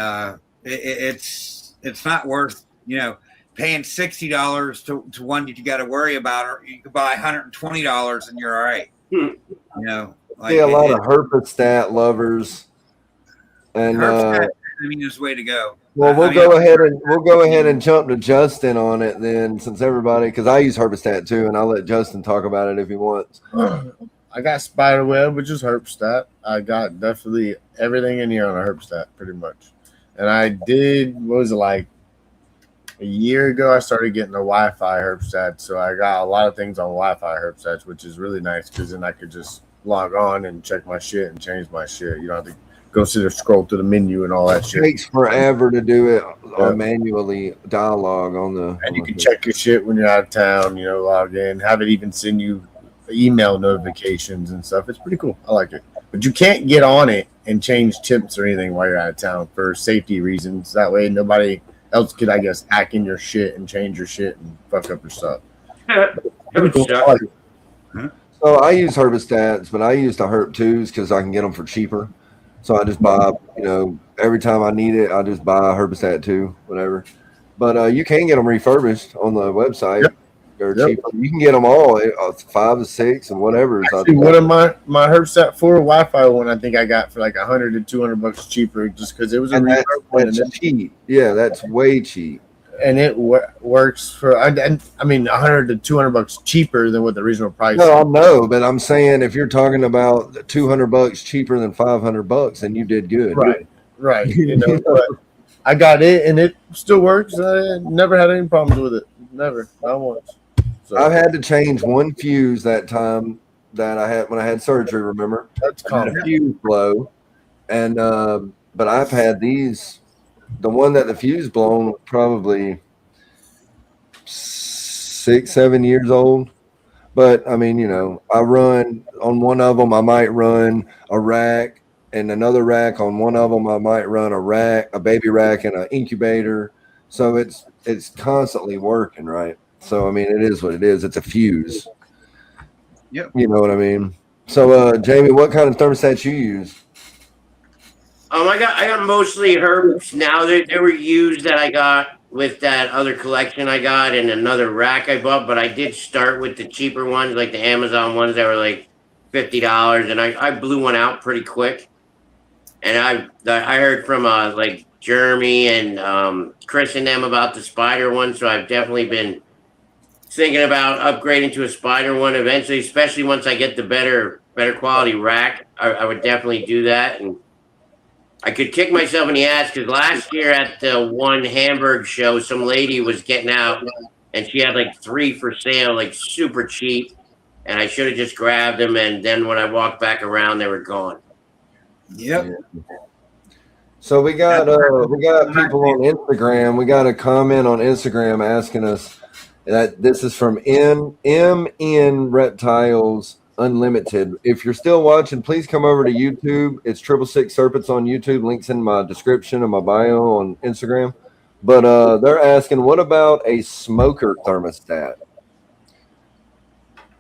it's not worth paying $60 to one that you got to worry about, or you could buy $120 and you're all right. A lot of herpestat lovers, and herpestat, is the way to go. Well, we'll go ahead and jump to Justin on it then, since everybody, because I use Herbistat too, and I'll let Justin talk about it if he wants. I got spiderweb, which is Herbstat. I got definitely everything in here on a Herbstat, pretty much. And I did, what was it, like a year ago, I started getting a Wi-Fi Herbstat. So I got a lot of things on Wi-Fi Herbstats, which is really nice because then I could just log on and check my shit and change my shit. You don't have to go sit there, scroll through the menu and all that shit. It takes forever to do it on manually dialogue on the. And you can check your shit when you're out of town, you know, log in, have it even send you email notifications and stuff. It's pretty cool. I like it. But you can't get on it and change temps or anything while you're out of town for safety reasons. That way nobody else could, I guess, hack in your shit and change your shit and fuck up your stuff. Pretty cool. I like it. So I use Herbistats, but I use the Herb 2s because I can get them for cheaper. So I just buy, you know, every time I need it, I just buy a Herbistat 2, whatever. But you can get them refurbished on the website. Yep. They're cheaper. You can get them all 5 to 6 and whatever. Actually, one of my Herbstat 4 Wi-Fi one, I think I got for like $100 to $200 cheaper, just because it was that's cheap. Yeah, that's way cheap. And it works for. I mean, $100 to $200 cheaper than what the original price. No, I know, but I'm saying if you're talking about $200 cheaper than $500, then you did good. Right. You know, but I got it, and it still works. I never had any problems with it. Never, not once. So I've had to change one fuse that time that I had when I had surgery. Remember, that's common. A fuse blow, and but I've had these. The one that the fuse blown probably 6-7 years old. But I mean, you know, I run on one of them. I might run a rack, and another rack on one of them. I might run a baby rack, and an incubator. So it's constantly working, right? So I mean, it is what it is. It's a fuse. Yep. You know what I mean? So Jamie, what kind of thermostats you use? I got mostly herbs now. There were used that I got with that other collection I got and another rack I bought, but I did start with the cheaper ones, like the Amazon ones that were like $50, and I blew one out pretty quick. And I heard from like Jeremy and Chris and them about the spider one, so I've definitely been thinking about upgrading to a spider one eventually, especially once I get the better quality rack. I would definitely do that. And I could kick myself in the ass because last year at the one Hamburg show, some lady was getting out and she had like 3 for sale, like super cheap. And I should have just grabbed them. And then when I walked back around, they were gone. Yep. So we got people on Instagram. We got a comment on Instagram asking us that this is from MN Reptiles Unlimited. If you're still watching, please come over to YouTube. It's 666 Serpents on YouTube. Links in my description and my bio on Instagram. But they're asking, what about a smoker thermostat?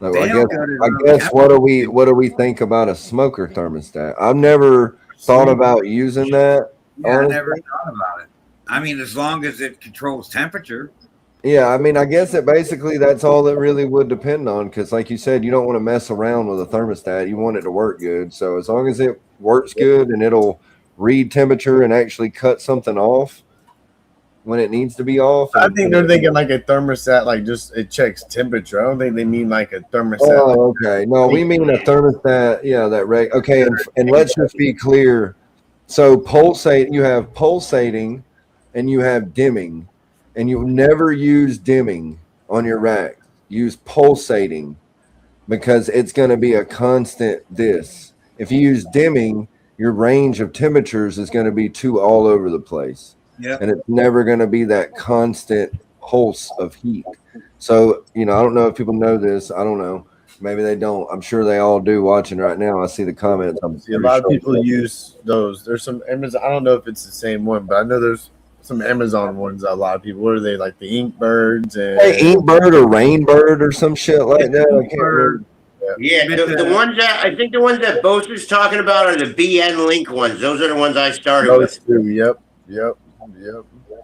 So I guess what do we think about a smoker thermostat? I've never thought about using that. Yeah, I never thought about it. I mean, as long as it controls temperature. Yeah, I mean, I guess that's all it really would depend on, because like you said, you don't want to mess around with a thermostat. You want it to work good. So as long as it works good and it'll read temperature and actually cut something off when it needs to be off. I think they're thinking like a thermostat, like just it checks temperature. I don't think they mean like a thermostat. Oh, okay. No, we mean a thermostat. Yeah, okay, and let's just be clear. So you have pulsating and you have dimming. And you never use dimming on your rack. Use pulsating because it's going to be a constant this. If you use dimming, your range of temperatures is going to be too all over the place. Yeah. And it's never going to be that constant pulse of heat. So, you know, I don't know if people know this. I don't know. Maybe they don't. I'm sure they all do watching right now. I see the comments. A lot of people use those. There's some Amazon. I don't know if it's the same one, but I know there's some Amazon ones that a lot of people. What are they, like the ink birds and Inkbird or Rainbird or some shit like that? I can't remember. Yeah, the ones that I think the ones that Bose is talking about are the BN Link ones. Those are the ones I started with. Yep.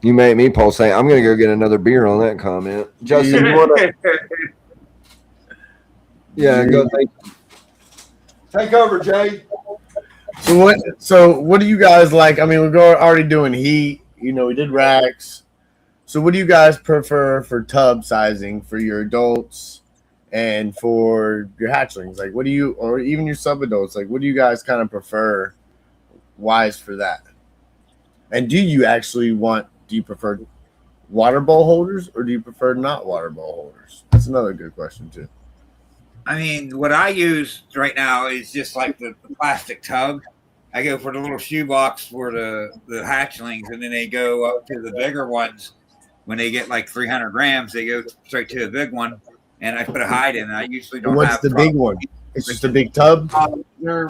You made me pulsate. I'm gonna go get another beer on that comment. Justin, you wanna? Yeah, go take over, Jay. So what do you guys like? I mean, we're already doing heat. we did racks. So what do you guys prefer for tub sizing for your adults and for your hatchlings? Like, what do you, or even your sub-adults, like, what do you guys kind of prefer wise for that? And do you prefer water bowl holders or do you prefer not water bowl holders? That's another good question too. I mean, what I use right now is just like the plastic tub. I go for the little shoebox for the hatchlings, and then they go up to the bigger ones. When they get like 300 grams, they go straight to the big one, and I put a hide in. I usually don't What's have the big one? It's just a big tub? They're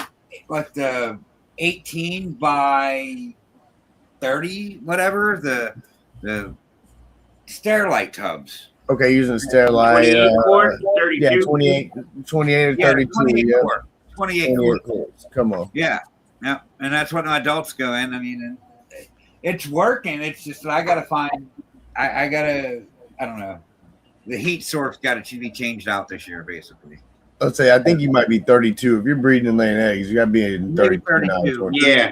like the 18 by 30, whatever, the Sterilite tubs. Okay, using a Sterilite. 28 quart, 32. Yeah, 28 or 32. 28 Yeah. quart. 28 quarts. Come on. Yeah. Yeah. And that's what my adults go in. I mean, it's working. It's just I got to find, I don't know. The heat source got to be changed out this year, basically. Let's say, I think you might be 32. If you're breeding and laying eggs, you got to be in 32 now. Yeah.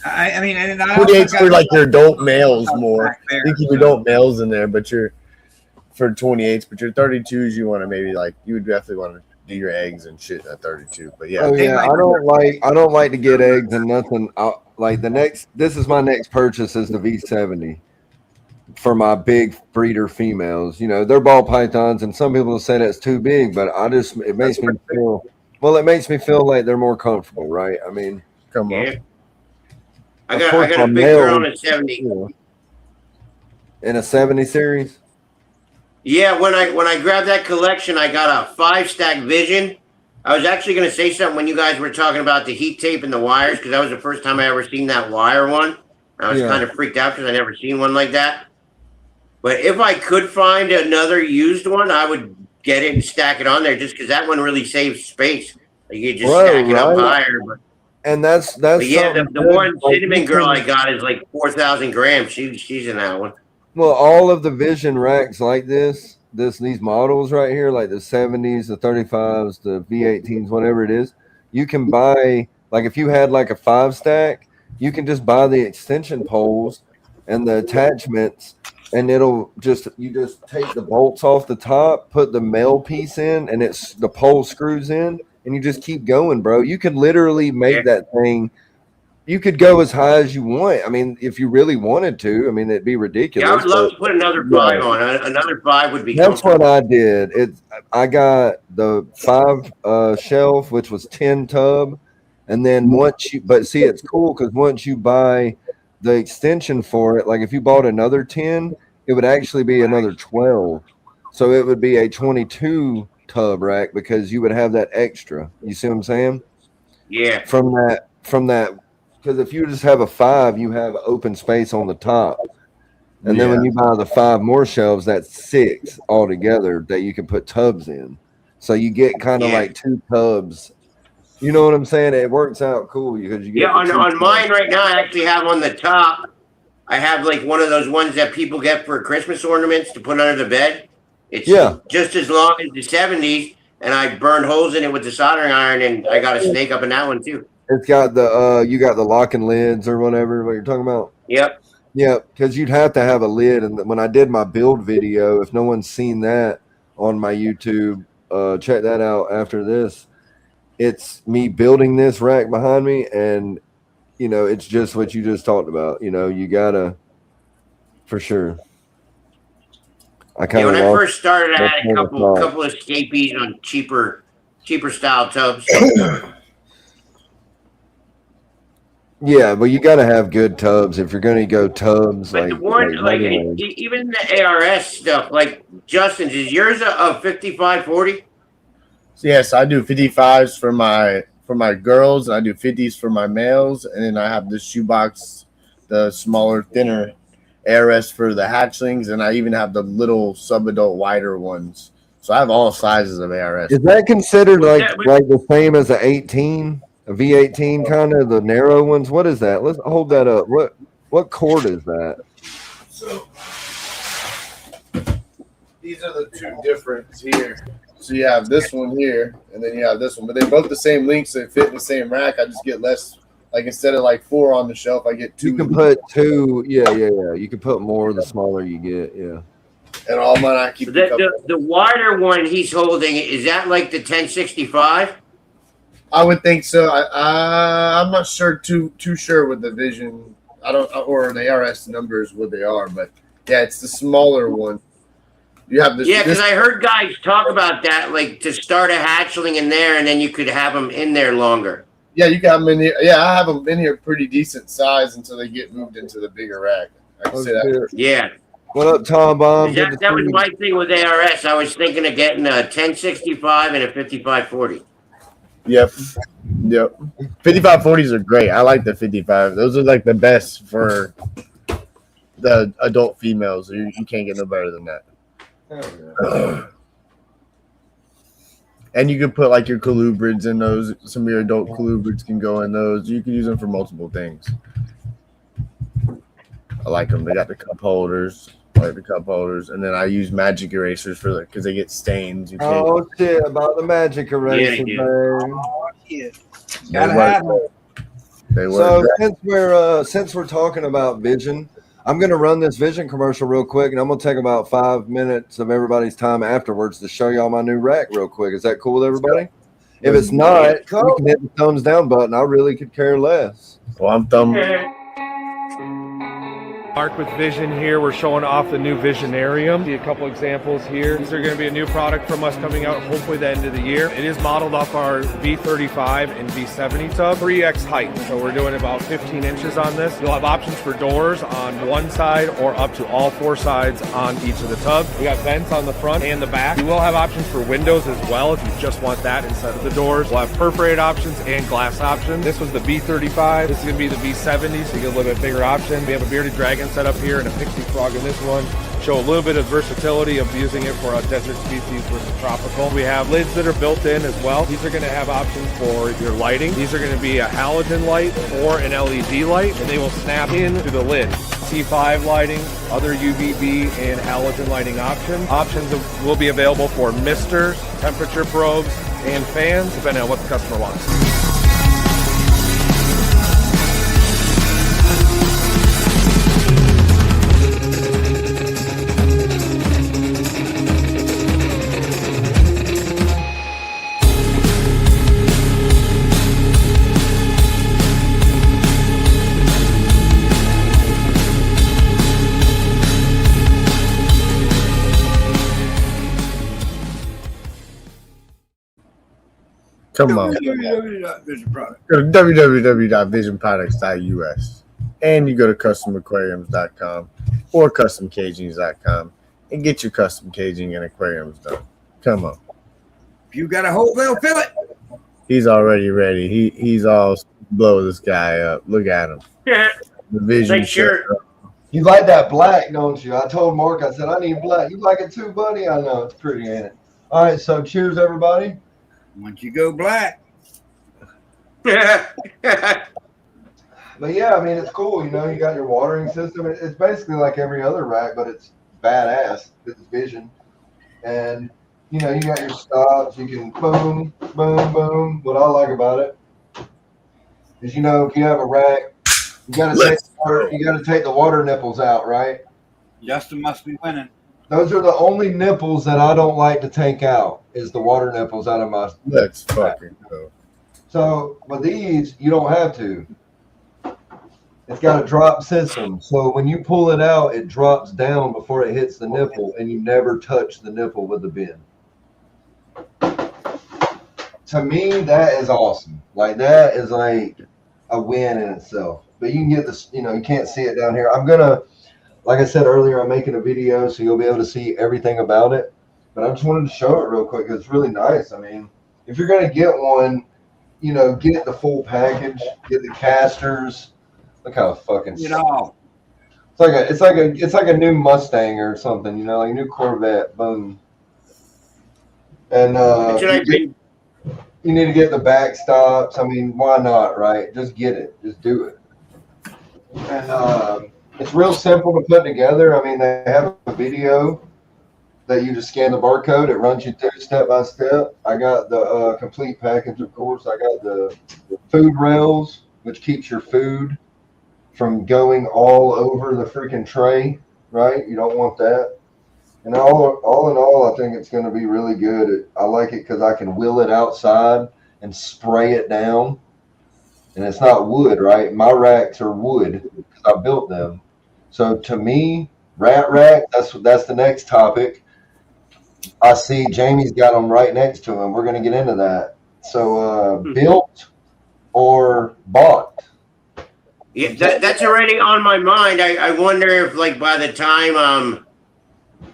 I mean, and 28's for like your adult males more. I think your adult males in there, but you're for 28s, but your 32s, you want to maybe like, you would definitely want to do your eggs and shit at 32. But yeah. Oh yeah, I don't like to get eggs and nothing. This is my next purchase is the V70 for my big breeder females. You know, they're ball pythons, and some people say that's too big, but it makes me feel like they're more comfortable, right? I mean, come on. Yeah. I got a big girl in a 70. In a 70 series? Yeah, when I grabbed that collection, I got a 5-stack Vision. I was actually going to say something when you guys were talking about the heat tape and the wires, because that was the first time I ever seen that wire one. I was kind of freaked out because I never seen one like that. But if I could find another used one, I would get it and stack it on there, just because that one really saves space. Like you just stack it up higher. And that's yeah, the one cinnamon girl I got is like 4,000 grams. She's in that one. Well, all of the Vision racks like these models right here, like the 70s, the 35s, the V18s, whatever it is, you can buy, like if you had like a 5-stack, you can just buy the extension poles and the attachments, and you just take the bolts off the top, put the male piece in, and the pole screws in, and you just keep going, bro. You could literally make that thing. You could go as high as you want. I mean, if you really wanted to, I mean, it'd be ridiculous. Yeah, I would love to put another 5 on. Another 5 would be. That's what I did. I got the 5 shelf, which was 10 tub, and then it's cool because once you buy the extension for it, like if you bought another 10, it would actually be another 12. So it would be a 22 tub rack because you would have that extra. You see what I'm saying? Yeah. From that. Because if you just have a 5, you have open space on the top. And then when you buy the 5 more shelves, that's 6 altogether that you can put tubs in. So you get kind of like 2 tubs. You know what I'm saying? It works out cool because you get on mine right now, I actually have on the top, I have like one of those ones that people get for Christmas ornaments to put under the bed. It's just as long as the 70s, and I burned holes in it with the soldering iron, and I got a snake up in that one too. It's got you got the locking lids or whatever, what you're talking about? Yep. Yeah, because you'd have to have a lid. And when I did my build video, if no one's seen that on my YouTube, check that out after this. It's me building this rack behind me, and, you know, it's just what you just talked about. You know, you got to, for sure. When I first started, I had a couple of escapees on cheaper style tubs. Yeah, but you got to have good tubs if you're going to go tubs. But even the ARS stuff, like Justin's, is yours a 55-40? Yes, I do 55s for my girls, and I do 50s for my males, and then I have the shoebox, the smaller, thinner ARS for the hatchlings, and I even have the little sub-adult wider ones. So I have all sizes of ARS. Is that considered like the same as a 18? A V18 kind of, the narrow ones? What is that? Let's hold that up. What cord is that? So these are the two difference here. So you have this one here, and then you have this one. But they're both the same lengths. They fit in the same rack. I just get less Like instead of like 4 on the shelf, I get 2. You can put 2. Yeah. You can put more the smaller you get. Yeah. And all mine I keep. The wider one he's holding, is that like the 1065? I would think so. I'm not sure too sure with the Vision. I don't, or the ARS numbers what they are, but yeah, it's the smaller one. You have this. Yeah, because I heard guys talk about that, like to start a hatchling in there, and then you could have them in there longer. Yeah, you can have them in here. Yeah, I have them in here pretty decent size until they get moved into the bigger rack. I can say that. Yeah. What up, Tom Bomb? That was my thing with ARS. I was thinking of getting a 1065 and a 5540. Yep. 5540s are great. I like the 55. Those are like the best for the adult females. You can't get no better than that. And you can put like your colubrids in those. Some of your adult colubrids can go in those. You can use them for multiple things. I like them. They got the cup holders. I like the cup holders, and then I use magic erasers for because they get stains. You can't. Oh shit! About the magic eraser, Yeah. They work. They work. So since we're talking about Vision, I'm going to run this Vision commercial real quick, and I'm going to take about 5 minutes of everybody's time afterwards to show y'all my new rack real quick. Is that cool with everybody? If it's not, you can hit the thumbs down button. I really could care less. Well, I'm thumb. Mark with Vision here. We're showing off the new Visionarium. See a couple examples here. These are going to be a new product from us coming out hopefully the end of the year. It is modeled off our V35 and V70 tub, 3x height. So we're doing about 15 inches on this. You'll have options for doors on one side or up to all 4 sides on each of the tubs. We got vents on the front and the back. You will have options for windows as well if you just want that instead of the doors. We'll have perforated options and glass options. This was the V35. This is going to be the V70, so you get a little bit bigger option. We have a bearded dragon set up here and a pixie frog in this one. Show a little bit of versatility of using it for a desert species versus tropical. We have lids that are built in as well. These are going to have options for your lighting. These are going to be a halogen light or an LED light, and they will snap into the lid. C5 lighting, other UVB and halogen lighting options. Options will be available for misters, temperature probes, and fans, depending on what the customer wants. Come on. Go to www.visionproducts.us and you go to customaquariums.com or customcagings.com and get your custom caging and aquariums done. Come on. If you got a hole, they'll fill it. He's already ready. He's all blow this guy up. Look at him. Yeah. The Vision shirt. You like that black, don't you? I told Mark, I said, I need black. You like it too, buddy? I know. It's pretty, ain't it? All right, so cheers, everybody. Once you go black. But yeah, I mean, it's cool. You know, you got your watering system. It's basically like every other rack, but it's badass. It's Vision. And, you know, you got your stops. You can boom, boom, boom. What I like about it is, you know, if you have a rack, you got to take the water nipples out, right? Justin must be winning. Those are the only nipples that I don't like to take out, is the water nipples out of my. Let's fucking go. So with these, you don't have to. It's got a drop system. So when you pull it out, it drops down before it hits the nipple, and you never touch the nipple with the bin. To me, that is awesome. Like, that is like a win in itself. But you can get this, you know, you can't see it down here. I'm going to, like I said earlier, I'm making a video, so you'll be able to see everything about it. But I just wanted to show it real quick. It's really nice. I mean, if you're going to get one, you know, get the full package, get the casters. Look how fucking, You know. it's like a new Mustang or something, you know, like a new Corvette. Boom. And you need to get the backstops. I mean, why not, right? Just get it. Just do it. And it's real simple to put together. I mean, they have a video that you just scan the barcode. It runs you through step by step. I got the complete package, of course. I got the food rails, which keeps your food from going all over the freaking tray, right? You don't want that. And all in all, I think it's going to be really good. I like it because I can wheel it outside and spray it down. And it's not wood, right? My racks are wood because I built them. So to me, rat rack, that's the next topic. I see Jamie's got them right next to him. We're going to get into that. So built or bought? Yeah, that's already on my mind. I wonder if, like, by the time,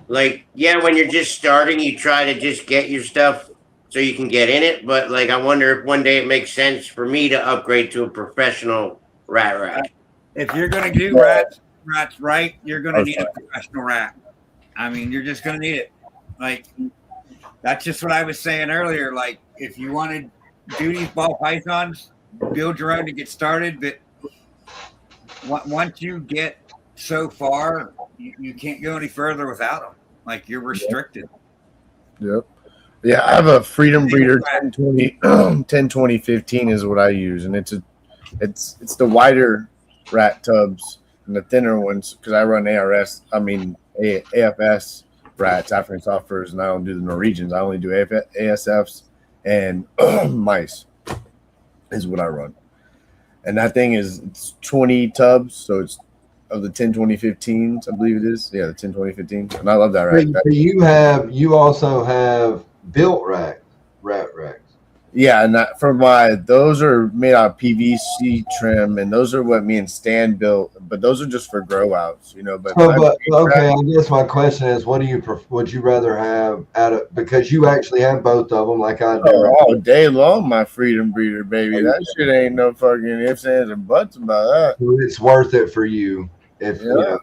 like, yeah, when you're just starting, you try to just get your stuff so you can get in it. But, like, I wonder if one day it makes sense for me to upgrade to a professional rat rack. If you're going to do rats right, you're going to need a professional rat. I mean, you're just going to need it. Like, that's just what I was saying earlier. Like, if you want to do these ball pythons, build your own to get started. But once you get so far, you can't go any further without them. Like, you're restricted. Yep. Yeah, I have a Freedom Breeder 10-20-15 is what I use, and it's the wider rat tubs and the thinner ones because I run AFS rats, African soft furs, and I don't do the Norwegians. I only do ASFs and mice is what I run. And that thing it's 20 tubs, so it's of the 10-20-15s, I believe it is. Yeah, the 10-20-15, and I love that rack. You also have built rat racks. Yeah, and those are made out of PVC trim, and those are what me and Stan built. But those are just for grow outs, you know. But okay, I guess my question is, what do you would you rather have because you actually have both of them, like I do? All day long, my Freedom Breeder, baby. That shit ain't no fucking ifs, ands, and buts about that. It's worth it for you if you know.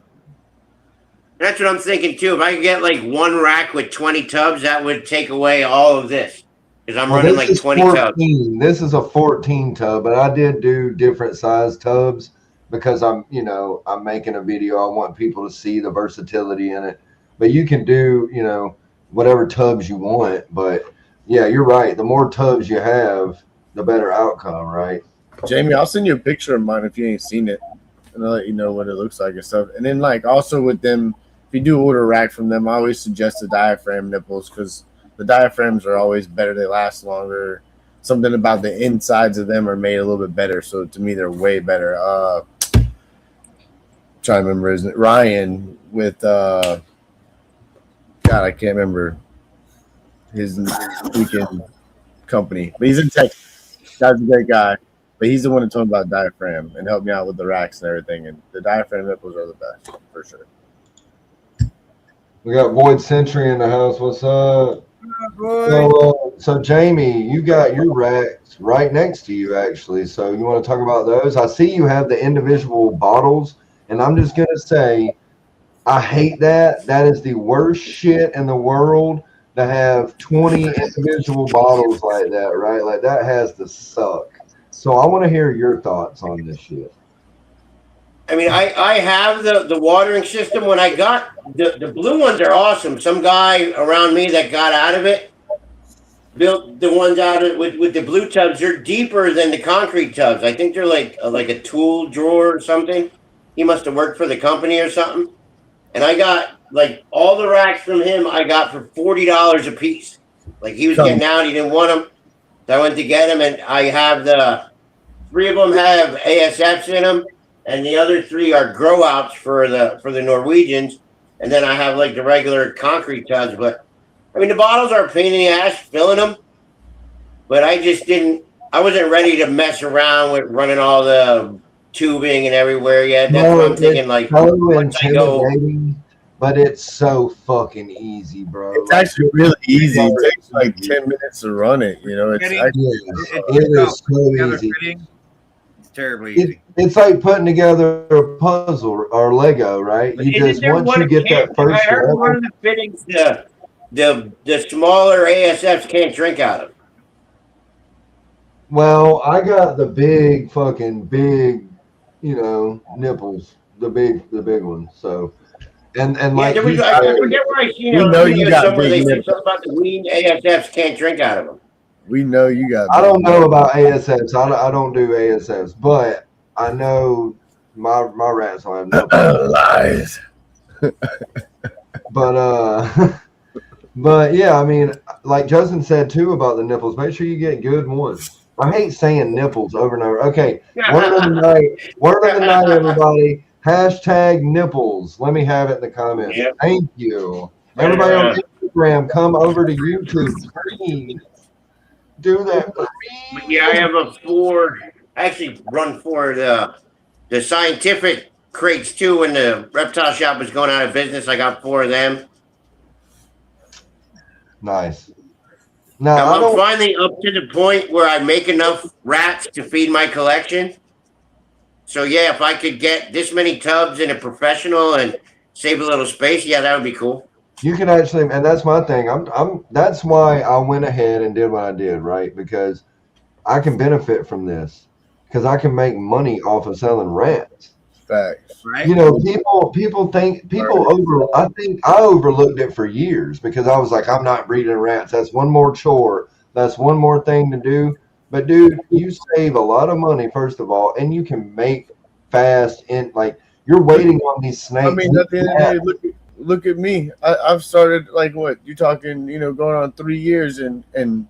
That's what I'm thinking too. If I could get like one rack with 20 tubs, that would take away all of this. Because I'm running like 20 tubs. This is a 14 tub, but I did do different size tubs because I'm making a video. I want people to see the versatility in it. But you can do, whatever tubs you want. But yeah, you're right. The more tubs you have, the better outcome, right? Jamie, I'll send you a picture of mine if you ain't seen it, and I'll let you know what it looks like and stuff. And then like also with them, if you do order a rack from them, I always suggest the diaphragm nipples because the diaphragms are always better. They last longer. Something about the insides of them are made a little bit better. So to me, they're way better. Trying to remember, isn't it Ryan with God? I can't remember his weekend company, but he's in Texas. Guy's a great guy, but he's the one that told me about diaphragm and helped me out with the racks and everything. And the diaphragm nipples are the best for sure. We got Void Century in the house. What's up? So Jamie, you got your racks right next to you, actually. So you want to talk about those? I see you have the individual bottles, and I'm just gonna say, I hate that. That is the worst shit in the world to have 20 individual bottles like that, right? Like that has to suck. So I want to hear your thoughts on this shit. I mean, I have the watering system. When I got the blue ones are awesome. Some guy around me that got out of it built the ones out with the blue tubs. They're deeper than the concrete tubs. I think they're like a tool drawer or something. He must have worked for the company or something. And I got like all the racks from him. I got for $40 a piece. Like he was getting out, he didn't want them. So I went to get them, and I have the 3 of them have ASFs in them. And the other 3 are grow outs for the Norwegians. And then I have like the regular concrete tubs. But I mean, the bottles are a pain in the ass filling them. But I wasn't ready to mess around with running all the tubing and everywhere yet. That's what I'm thinking. Like, once I go. But it's so fucking easy, bro. It's actually really easy. It takes like 10 minutes to run it. It is so easy. Terribly easy. It's like putting together a puzzle or Lego, right? Once you get that first I heard one of the fittings, the smaller ASFs can't drink out of. Well, I got the big nipples, the big ones. So, and like I forget where I seen it. You got somewhere they said something about the weaned ASFs can't drink out of them. We know you got. I don't know about ASFs. I don't do ASFs, but I know my rats don't have nipples. Lies. But but yeah, I mean, like Justin said too about the nipples. Make sure you get good ones. I hate saying nipples over and over. Okay, word of the night. Word of the night, everybody. Hashtag nipples. Let me have it in the comments. Yep. Thank you. Everybody on Instagram, come over to YouTube. Please do that. But yeah, I have I actually run for the scientific crates too. When the reptile shop was going out of business, I got 4 of them. Nice. Now I'm finally up to the point where I make enough rats to feed my collection. So yeah, if I could get this many tubs in a professional and save a little space, yeah, that would be cool. You can actually, and that's my thing. That's why I went ahead and did what I did, right? Because I can benefit from this because I can make money off of selling rats. Facts. Right. You know, I think I overlooked it for years because I was like, I'm not breeding rats. That's one more chore. That's one more thing to do. But dude, you save a lot of money, first of all, and you can make fast and like you're waiting on these snakes. I mean, at the end of the day, look at me. I've started like what you're talking, going on 3 years, and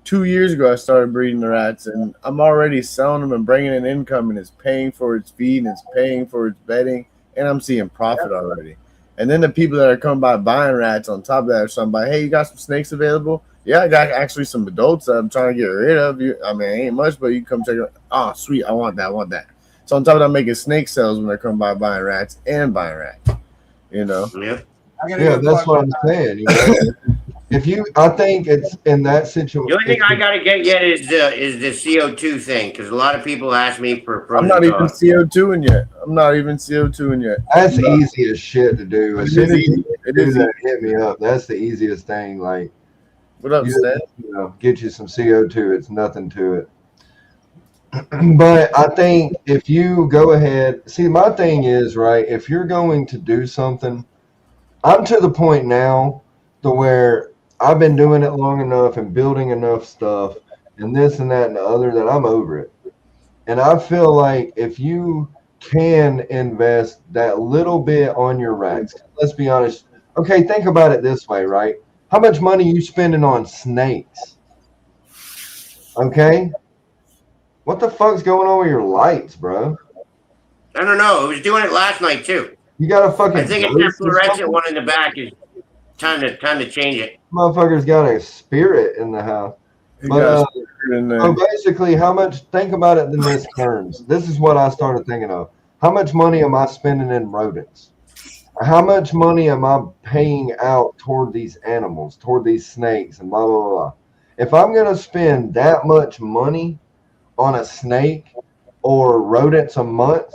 2 years ago I started breeding the rats, and I'm already selling them and bringing in income, and it's paying for its feed and it's paying for its bedding, and I'm seeing profit already. And then the people that are coming by buying rats on top of that are somebody, hey, you got some snakes available? Yeah, I got actually some adults that I'm trying to get rid of. I mean, it ain't much, but you come check it out. Oh, sweet, I want that. So on top of that, I'm making snake sales when they come by buying rats and buying rats. Yeah. Yeah, that's what I'm saying. I think it's in that situation. The only thing I gotta get yet is the CO2 thing, because a lot of people ask me for frozen. I'm not even CO2ing yet. That's easy as shit to do. As soon as you do is that, hit me up. That's the easiest thing. Like, what up, Stan? Get you some CO2. It's nothing to it. But I think if you go ahead, see, my thing is, right, if you're going to do something, I'm to the point now to where I've been doing it long enough and building enough stuff and this and that and the other that I'm over it. And I feel like if you can invest that little bit on your racks, let's be honest. Okay, think about it this way, right? How much money you spending on snakes? Okay? What the fuck's going on with your lights, bro? I don't know. I was doing it last night too. You got a fucking. I think it's that fluorescent one in the back is time to change it. Motherfucker's got a spirit in the house. But so basically, how much? Think about it in this terms. This is what I started thinking of. How much money am I spending in rodents? How much money am I paying out toward these animals, toward these snakes, and blah blah blah blah? If I'm gonna spend that much money on a snake or rodents a month,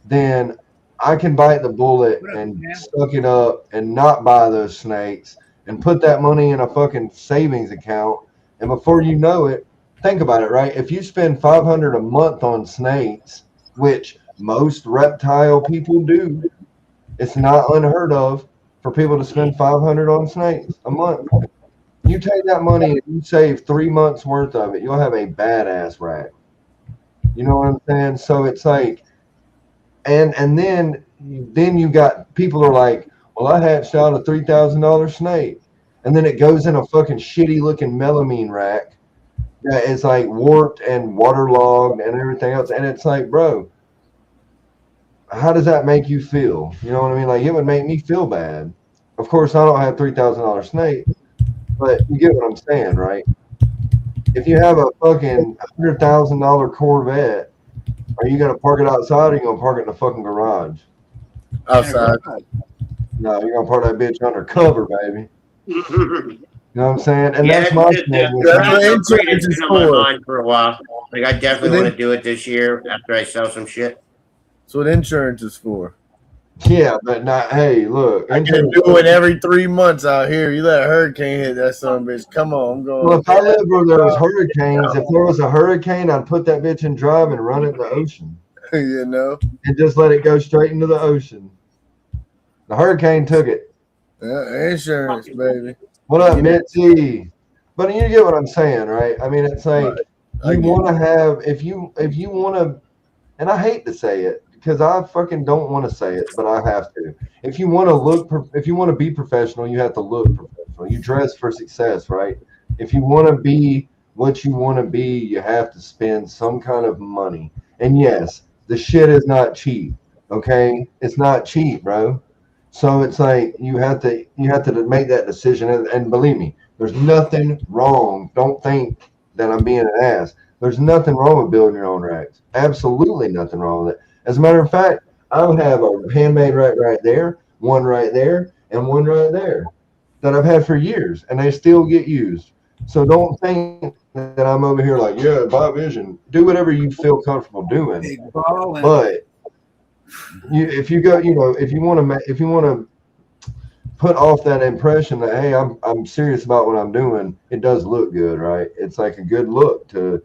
then I can bite the bullet and suck it up and not buy those snakes and put that money in a fucking savings account. And before you know it, think about it, right? If you spend $500 a month on snakes, which most reptile people do, it's not unheard of for people to spend $500 on snakes a month. You take that money and you save 3 months worth of it, you'll have a badass rack. You know what I'm saying? So it's like, and then you got people are like, well, I hatched out a $3,000 snake, and then it goes in a fucking shitty looking melamine rack that is like warped and waterlogged and everything else, and it's like, bro, how does that make you feel? You know what I mean? Like, it would make me feel bad. Of course, I don't have $3,000 snake, but you get what I'm saying, right? If you have a fucking $100,000 Corvette, are you gonna park it outside or are you gonna park it in the fucking garage? Outside. No, you're gonna park that bitch under cover, baby. You know what I'm saying? And Yeah, that's my thing. Insurance is on my for. mind for a while. Like, I definitely want to do it this year after I sell some shit. That's what insurance is for. Yeah, but not. Hey, look, I can do it every 3 months out here. You let a hurricane hit that son of a bitch. Come on, I'm going. Well, if I lived where there was hurricanes, if there was a hurricane, I'd put that bitch in drive and run it in the ocean. And just let it go straight into the ocean. The hurricane took it. Insurance, baby. What up, Mitzi? But you get what I'm saying, right? I mean, it's like I you get want to have if you want to, and I hate to say it because I fucking don't want to say it, but I have to. If you want to if you want to be professional, you have to look professional. You dress for success, right? If you want to be what you want to be, you have to spend some kind of money. And yes, the shit is not cheap. Okay, it's not cheap, bro. So it's like you have to make that decision. And believe me, there's nothing wrong. Don't think that I'm being an ass. There's nothing wrong with building your own racks. Absolutely nothing wrong with it. As a matter of fact, I have a handmade rack right there, one right there, and one right there that I've had for years, and they still get used. So don't think that I'm over here like, yeah, buy Vision. Do whatever you feel comfortable doing. Big ball and But if you go, if you want to put off that impression that hey, I'm serious about what I'm doing, it does look good, right? It's like a good look to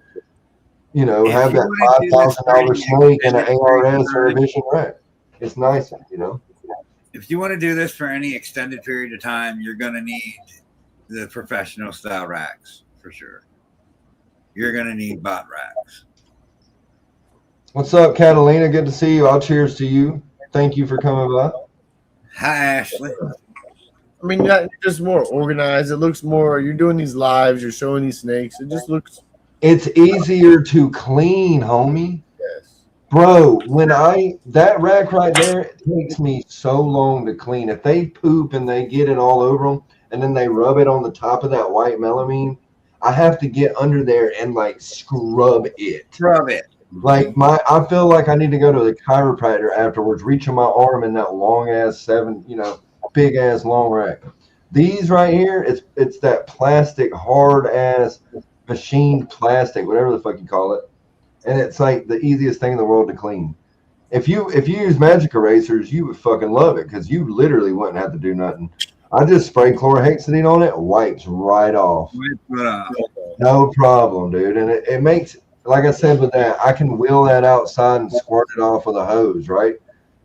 if have you that want to do this for $5,000 any snake and an extended period of ARS or a time, Vision rack. It's nice, if you want to do this for any extended period of time, you're going to need the professional style racks for sure. You're going to need bot racks. What's up, Catalina? Good to see you. I'll cheers to you. Thank you for coming by. Hi, Ashley. I mean, you're just more organized. It looks more. You're doing these lives. You're showing these snakes. It just looks. It's easier to clean, homie. Yes. Bro, that rack right there, it takes me so long to clean. If they poop and they get it all over them and then they rub it on the top of that white melamine, I have to get under there and like scrub it. Rub it. Like I feel like I need to go to the chiropractor afterwards, reaching my arm in that long ass big ass long rack. These right here, it's that plastic, hard ass machined plastic, whatever the fuck you call it. And it's like the easiest thing in the world to clean. If you use magic erasers, you would fucking love it because you literally wouldn't have to do nothing. I just spray chlorhexidine on it, wipes right off. No problem, dude. And it makes, like I said with that, I can wheel that outside and squirt it off with a hose, right?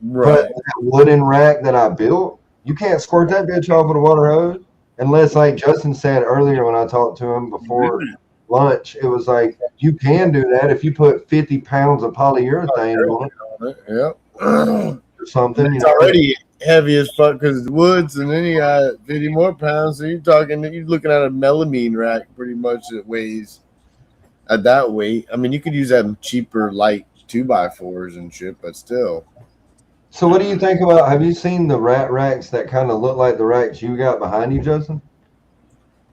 But that wooden rack that I built, you can't squirt that bitch off with a water hose unless, like Justin said earlier when I talked to him before lunch, it was like you can do that if you put 50 pounds of polyurethane on it. Yep. Or something. It's already heavy as fuck because woods, and then you got 50 more pounds. So you're looking at a melamine rack pretty much that weighs at that weight. I mean, you could use that cheaper light 2x4s and shit, but still. So what do you think about, have you seen the rat racks that kind of look like the racks you got behind you, Justin?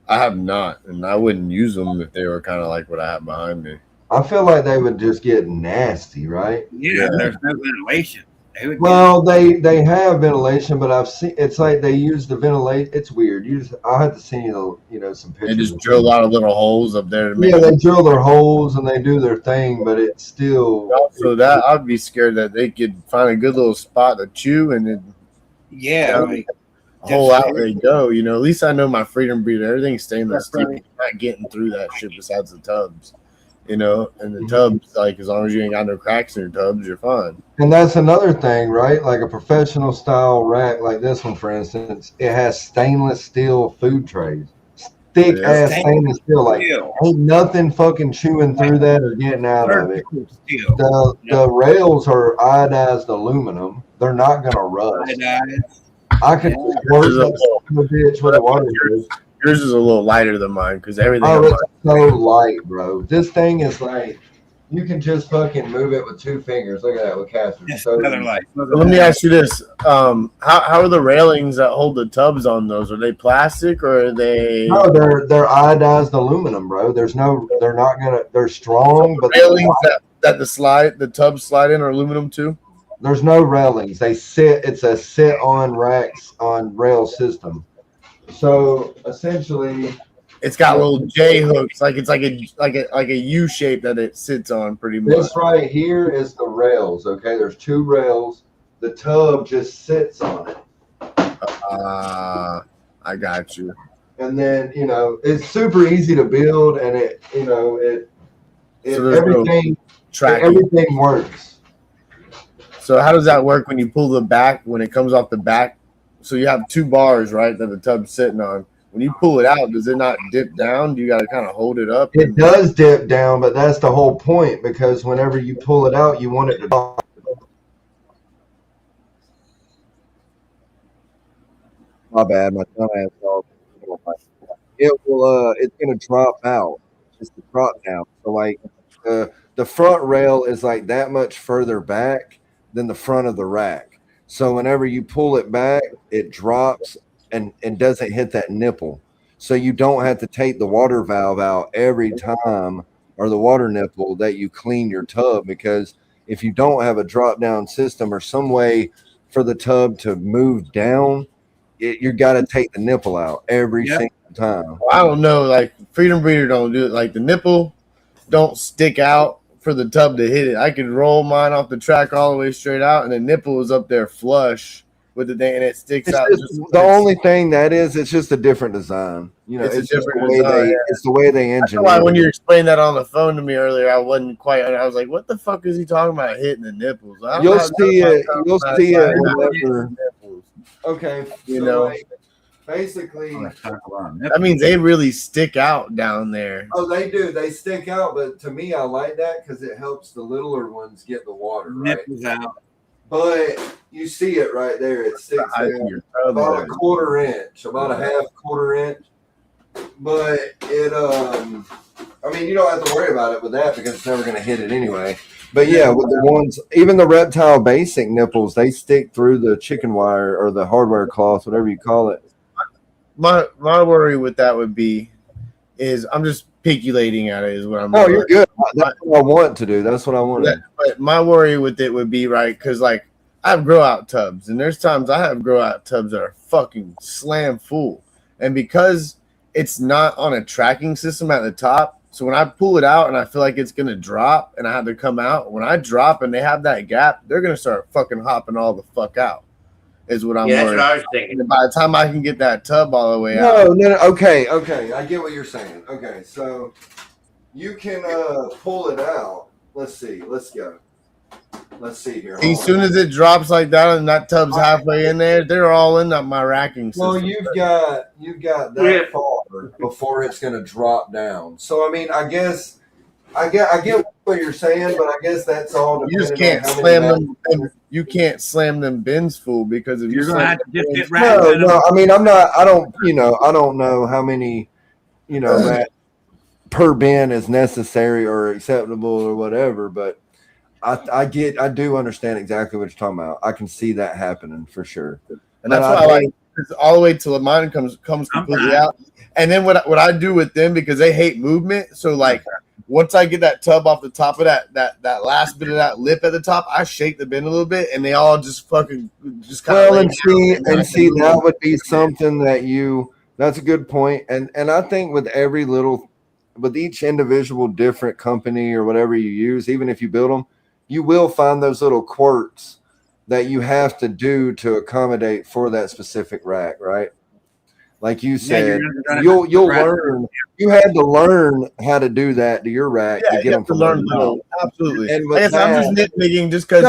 I have not, and I wouldn't use them if they were kind of like what I have behind me. I feel like they would just get nasty, right? Yeah. There's no ventilation. Well, they have ventilation, but I've seen it's like they use the ventilation. It's weird. I'll have to send you some pictures. They just drill a lot of little holes up there. They drill their holes and they do their thing, but it's still. So that I'd be scared that they could find a good little spot to chew and then hole out they go. At least I know my Freedom Breeder. Everything's stainless steel. You're not getting through that shit besides the tubs. And the tubs, like, as long as you ain't got no cracks in your tubs, you're fine. And that's another thing, right? Like a professional style rack like this one, for instance, it has stainless steel food trays. Thick ass stainless steel. Like, ain't nothing fucking chewing through that or getting out of it. The rails are iodized aluminum. They're not going to rust. I could work that bitch with a water hose. Yours is a little lighter than mine because everything. Oh, it's so light, bro. This thing is like you can just fucking move it with 2 fingers. Look at that with Casper. So another light. Let me ask you this: how are the railings that hold the tubs on those? Are they plastic or are they? No, they're iodized aluminum, bro. They're not gonna. They're strong, but railings that the tubs slide in are aluminum too. There's no railings. They sit. It's a sit on racks on rail system. So essentially, it's got little J hooks, like it's like a U shape that it sits on, pretty much. This right here is the rails. Okay, there's 2 rails. The tub just sits on it. I got you. And then it's super easy to build, and everything works. So how does that work when you pull the back when it comes off the back? So you have 2 bars, right, that the tub's sitting on. when you pull it out, does it not dip down? Do you got to kind of hold it up? It does dip down, but that's the whole point, because whenever you pull it out, you want it to drop. My bad, my dumbass dog. It will. It's gonna drop out. Just to drop down. So like the front rail is like that much further back than the front of the rack. So whenever you pull it back, it drops and doesn't hit that nipple. So you don't have to take the water valve out every time, or the water nipple, that you clean your tub, because if you don't have a drop down system or some way for the tub to move down, you got to take the nipple out every single time. I don't know. Like Freedom Breeder don't do it. Like the nipple don't stick out for the tub to hit it. I could roll mine off the track all the way straight out, and the nipple is up there flush with the thing, and it sticks out. The only thing that is, it's just a different design. You know, it's just the way it's the way they engineer. That's why when you explained that on the phone to me earlier, I wasn't quite. I was like, "What the fuck is he talking about hitting the nipples?" You'll see it. You'll see it whenever. Okay, you know. Like, basically, that means they really stick out down there. Oh, they do. They stick out, but to me, I like that because it helps the littler ones get the water. Nipples out. But you see it right there. It sticks down about a quarter inch, about a half quarter inch. But it, I mean, you don't have to worry about it with that because it's never going to hit it anyway. But yeah, with the ones, even the reptile basic nipples, they stick through the chicken wire or the hardware cloth, whatever you call it. My worry with that would be is I'm just peculating at it is what I'm doing. You're good. That's what I want to do. That's what I want to do. But my worry with it would be, right, because like I have grow out tubs, and there's times I have grow out tubs that are fucking slam full. And because it's not on a tracking system at the top, so when I pull it out and I feel like it's going to drop and I have to come out, when I drop and they have that gap, they're going to start fucking hopping all the fuck out. Is what I'm worried. That's what I was thinking. And by the time I can get that tub all the way out. No. Okay. I get what you're saying. Okay, so you can pull it out. Let's see. Let's go. Let's see here. As soon as it drops like that and that tub's halfway in there, they're all in my racking system. Well, you've got that far before it's going to drop down. So I mean, I get what you're saying, but I guess that's all. You just can't slam them. You can't slam them bins full because if you're going to have to just get No. I mean, I'm not. I don't. I don't know how many. That per bin is necessary or acceptable or whatever. But I do understand exactly what you're talking about. I can see that happening for sure. And that's why I like all the way till mine comes completely out. And then what I do with them, because they hate movement, so like. Once I get that tub off the top of that last bit of that lip at the top, I shake the bin a little bit, and they all just fucking just kind of. Well, and see that would be something that that's a good point, and I think with each individual different company or whatever you use, even if you build them, you will find those little quirks that you have to do to accommodate for that specific rack, right? Like you said, you'll learn. You had to learn how to do that to your rack to get them to learn. Absolutely. And I guess I'm just nitpicking just because.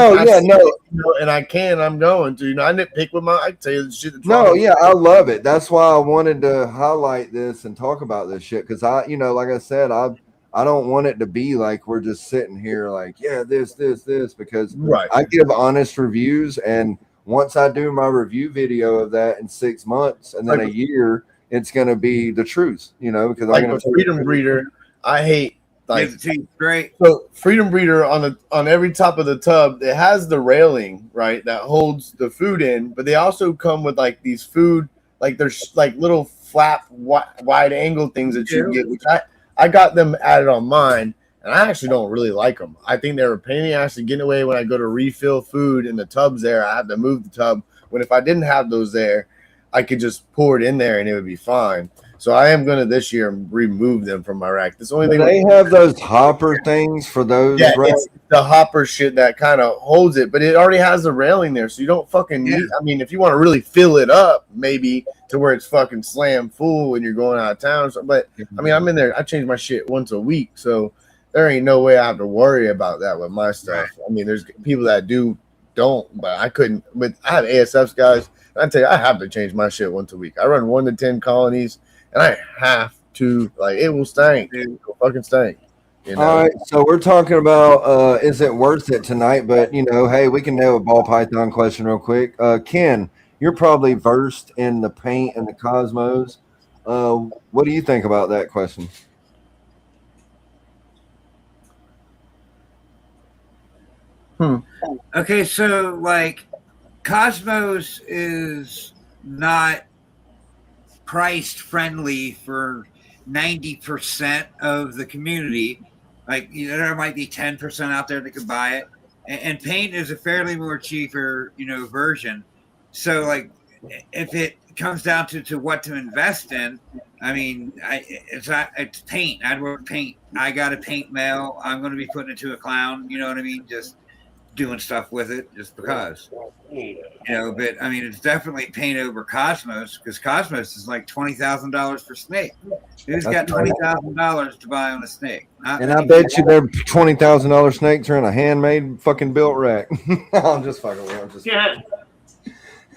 And I can. I'm going to. I nitpick with I tell you the shit. I love it. That's why I wanted to highlight this and talk about this shit because like I said, I don't want it to be like we're just sitting here like this because I give honest reviews and. Once I do my review video of that in 6 months and then a year, it's going to be the truth, because I'm going to Freedom Breeder. I hate great. So Freedom Breeder on every top of the tub, it has the railing right that holds the food in, but they also come with like these food, like there's like little flap wide angle things that you can get, which I got them added on mine. And I actually don't really like them. I think they're a pain in the ass to get away when I go to refill food in the tubs there. I have to move the tub. When if I didn't have those there, I could just pour it in there and it would be fine. So I am going to this year remove them from my rack. This only thing they have those hopper things for those. Yeah, it's the hopper shit that kind of holds it, but it already has the railing there, so you don't fucking need. I mean, if you want to really fill it up, maybe to where it's fucking slam full when you're going out of town. So, but I mean, I'm in there. I change my shit once a week, so. There ain't no way I have to worry about that with my stuff. I mean, there's people that don't, but I couldn't. But I have ASFs, guys. I tell you, I have to change my shit once a week. I run 1 to 10 colonies, and I have to like it will stink. It will fucking stink. You know? All right, so we're talking about is it worth it tonight? But hey, we can nail a ball python question real quick. Ken, you're probably versed in the paint and the cosmos. What do you think about that question? Okay, so like Cosmos is not priced friendly for 90% of the community. Like there might be 10% out there that could buy it, and paint is a fairly more cheaper version. So like if it comes down to what to invest in, I mean it's paint. I'd work paint. I got a paint mail. I'm going to be putting it to a clown. You know what I mean? Just doing stuff with it just because, but I mean, it's definitely paint over Cosmos because Cosmos is like $20,000 for snake. Who's got $20,000 to buy on a snake? And I bet you their $20,000 snakes are in a handmade fucking built rack. I'm just fucking with you.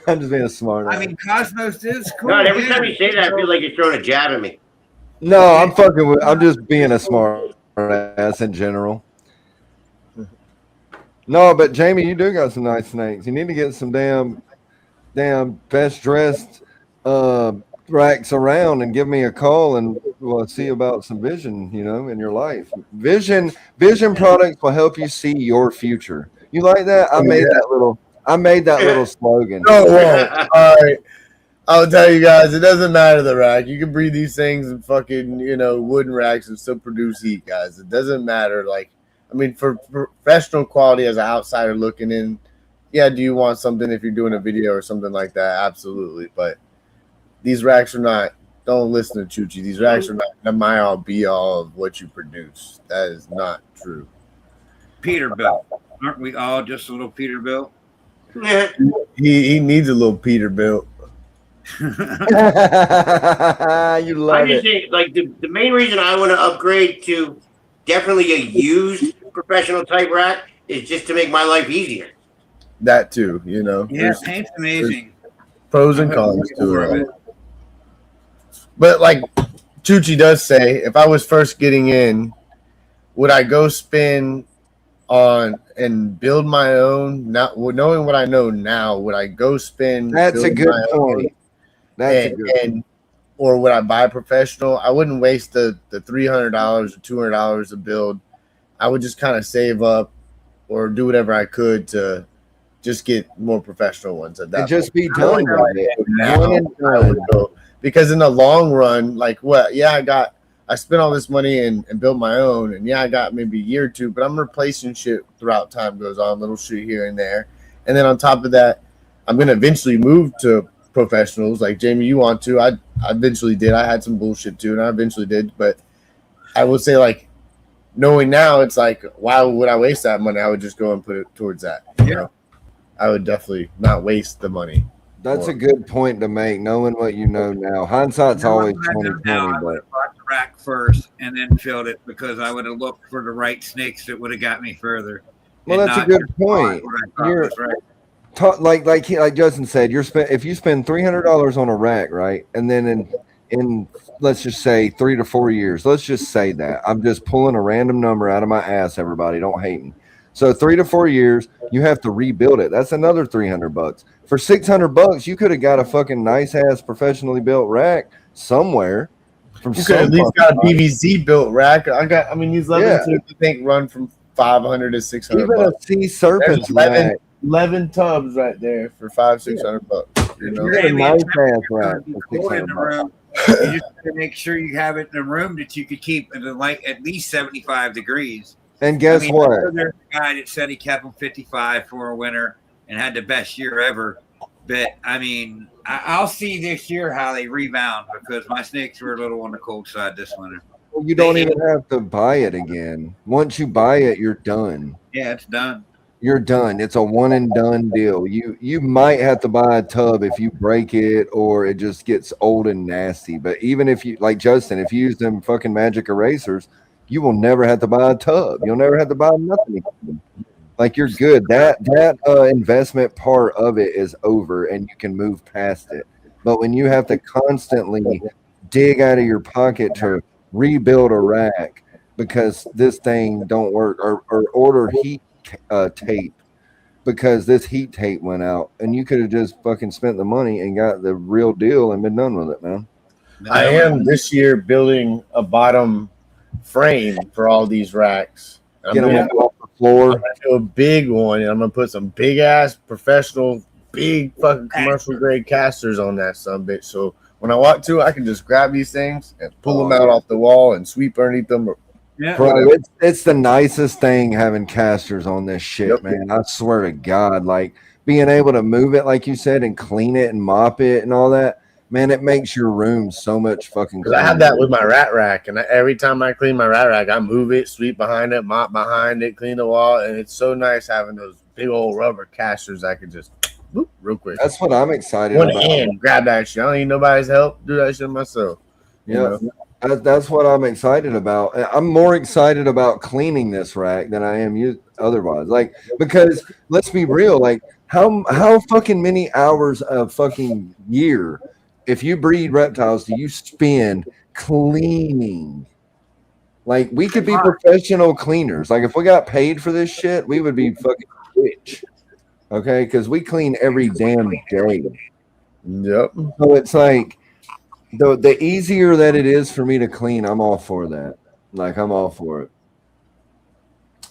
I'm just being a smart ass. I mean, Cosmos is cool. God, every time you say that, I feel like you're throwing a jab at me. No, I'm just being a smart ass in general. No, but Jamie, you do got some nice snakes. You need to get some damn best dressed racks around and give me a call and we'll see about some vision, in your life. Vision products will help you see your future. You like that? I made that little slogan. No, won't. All right. I'll tell you guys, it doesn't matter the rack. You can breed these things in fucking, wooden racks and still produce heat, guys. It doesn't matter. Like, I mean, for professional quality as an outsider looking in, yeah, do you want something if you're doing a video or something like that? Absolutely. But these racks are not, don't listen to Chuchi. These racks are not the my all be all of what you produce. That is not true. Peterbilt. Aren't we all just a little Peterbilt? He needs a little Peterbilt. You love I just think, like, the main reason I want to upgrade to definitely a used professional type rack is just to make my life easier. That too, Yeah, paint's amazing. Pros and cons to it. But like Chuchi does say, if I was first getting in, would I go spend on and build my own? Not knowing what I know now, would I go spend? That's a good point. Or would I buy professional? I wouldn't waste the $300 or $200 to build. I would just kind of save up or do whatever I could to just get more professional ones at that. And just be done with it. Because in the long run, like what? Yeah, I spent all this money and built my own, and yeah, I got maybe a year or two, but I'm replacing shit throughout time goes on, little shit here and there. And then on top of that, I'm gonna eventually move to professionals like Jamie. You want to? I eventually did. I had some bullshit too, and I eventually did. But I would say, like, knowing now, it's like, why would I waste that money? I would just go and put it towards that. I would definitely not waste the money. That's a good point to make. Knowing what you know now, hindsight's always 20/20. I would have bought the rack first and then filled it because I would have looked for the right snakes that would have got me further. Well, that's a good point. You're like Justin said, if you spend $300 on a rack, right, and then in let's just say 3 to 4 years, let's just say that I'm just pulling a random number out of my ass. Everybody, don't hate me. So 3 to 4 years, you have to rebuild it. That's another $300. For $600, you could have got a fucking nice ass professionally built rack somewhere. You could at least got a PVC built rack. These lemon tips I think run from $500 to $600. Even a Sippin'withSerpents rack. 11 tubs right there for $500-$600. You got a nice ass rack for in the room. You just got to make sure you have it in a room that you could keep at least 75 degrees. And guess what? There's a guy that said he kept them 55 for a winter and had the best year ever. But I mean, I'll see this year how they rebound because my snakes were a little on the cold side this winter. Well, you don't even have to buy it again. Once you buy it, you're done. Yeah, it's done. You're done. It's a one and done deal. You might have to buy a tub if you break it or it just gets old and nasty. But even if you, like Justin, if you use them fucking magic erasers, you will never have to buy a tub. You'll never have to buy nothing again. Like, you're good. That investment part of it is over and you can move past it. But when you have to constantly dig out of your pocket to rebuild a rack because this thing don't work, or order heat tape because this heat tape went out, and you could have just fucking spent the money and got the real deal and been done with it, man. I am this year building a bottom frame for all these racks. Get them off the floor. I'm gonna do a big one, and I'm gonna put some big ass professional, big fucking commercial grade casters on that sumbitch. So when I walk to it, I can just grab these things and pull them out off the wall and sweep underneath them. Yeah. Bro, it's the nicest thing having casters on this shit, man. I swear to God, like being able to move it, like you said, and clean it and mop it and all that, man, it makes your room so much fucking cleaner. I have that with my rat rack, and every time I clean my rat rack, I move it, sweep behind it, mop behind it, clean the wall, and it's so nice having those big old rubber casters I could just whoop, real quick. That's what I'm excited One about. hand, grab that shit. I don't need nobody's help. Do that shit myself. Yeah. That's what I'm excited about. I'm more excited about cleaning this rack than I am otherwise. Like, because let's be real, like how fucking many hours of fucking year, if you breed reptiles, do you spend cleaning? Like, we could be professional cleaners. Like, if we got paid for this shit, we would be fucking rich. Okay, because we clean every damn day. Yep. So it's like, the easier that it is for me to clean, I'm all for that. Like, I'm all for it.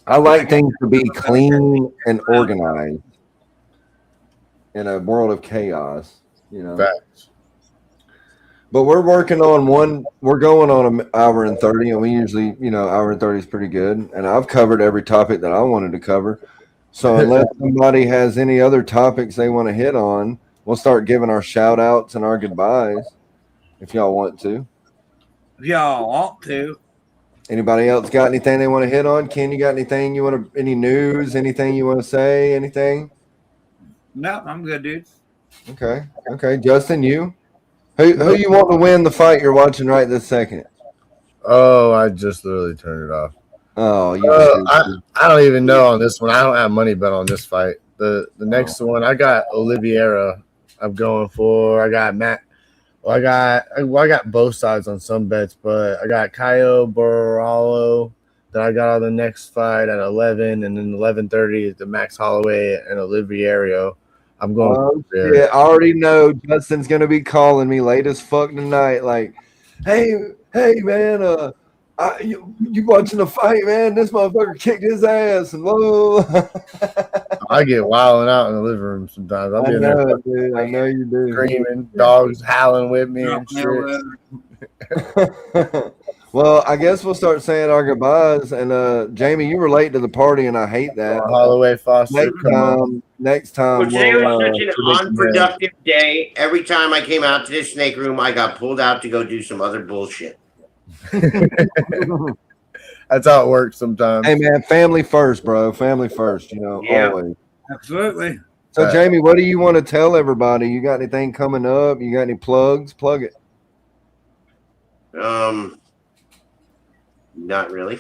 I like things to be clean and organized in a world of chaos, you know. Facts. But we're working on we're going on an hour and 30, and we usually, hour and 30 is pretty good. And I've covered every topic that I wanted to cover. So unless somebody has any other topics they want to hit on, we'll start giving our shout outs and our goodbyes. If y'all want to. If y'all want to. Anybody else got anything they want to hit on? Ken, you got anything you want to, any news, anything you want to say, anything? No, I'm good, dude. Okay. Justin, you? Who you want to win the fight you're watching right this second? Oh, I just literally turned it off. Oh, I don't even know on this one. I don't have money bet on this fight. The next one, I got Oliveira. I'm going for. I got Matt. Well, I got both sides on some bets, but I got Caio Borralho that I got on the next fight at 11, and then 11:30 is the Max Holloway and Oliveira. I'm going. Yeah, I already know Justin's gonna be calling me late as fuck tonight. Like, hey, man, you watching the fight, man? This motherfucker kicked his ass, and whoa. I get wilding out in the living room sometimes. I'll be in there, dude. I know you do. Screaming, dogs howling with me and shit. Well, I guess we'll start saying our goodbyes. And Jamie, you were late to the party, and I hate that. Holloway Foster. Next time. Well, today was such an unproductive day. Every time I came out to this snake room, I got pulled out to go do some other bullshit. That's how it works sometimes. Hey, man, family first, bro. Family first, always. Absolutely. So, Jamie, what do you want to tell everybody? You got anything coming up? You got any plugs? Plug it. Not really.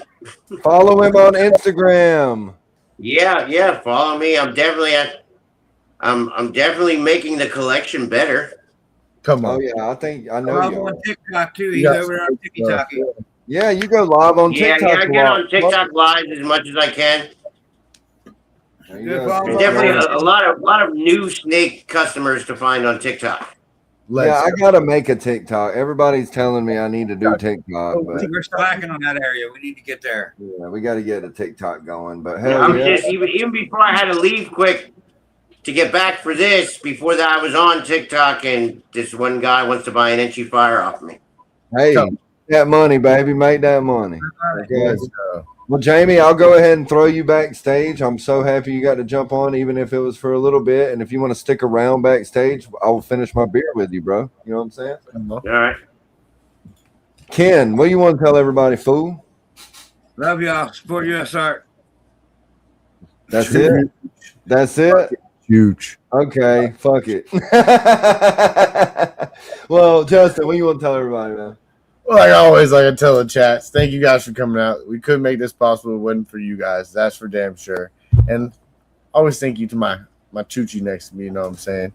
Follow him on Instagram. Yeah. Follow me. I'm definitely making the collection better. Come on. Oh yeah, I know you. On TikTok too. He's over on TikTok. Yeah, you go live on TikTok. Yeah, I get on TikTok live as much as I can. There's definitely a lot of new snake customers to find on TikTok. I gotta make a TikTok. Everybody's telling me I need to do TikTok, but we're slacking on that area. We need to get there. Yeah, we got to get a TikTok going. But just even before I had to leave quick to get back for this. Before that, I was on TikTok, and this one guy wants to buy an Inchy Fire off me. Hey, that money, baby, make that money. Okay. Well, Jamie, I'll go ahead and throw you backstage. I'm so happy you got to jump on, even if it was for a little bit. And if you want to stick around backstage, I will finish my beer with you, bro. You know what I'm saying? All right. Ken, what do you want to tell everybody, fool? Love y'all. Support USR. That's it? That's it? Huge. Okay, fuck it. Well, Justin, what do you want to tell everybody, man? Well, like always, like I tell the chats, thank you guys for coming out. We couldn't make this possible if it wasn't for you guys. That's for damn sure. And always thank you to my choochie next to me, you know what I'm saying?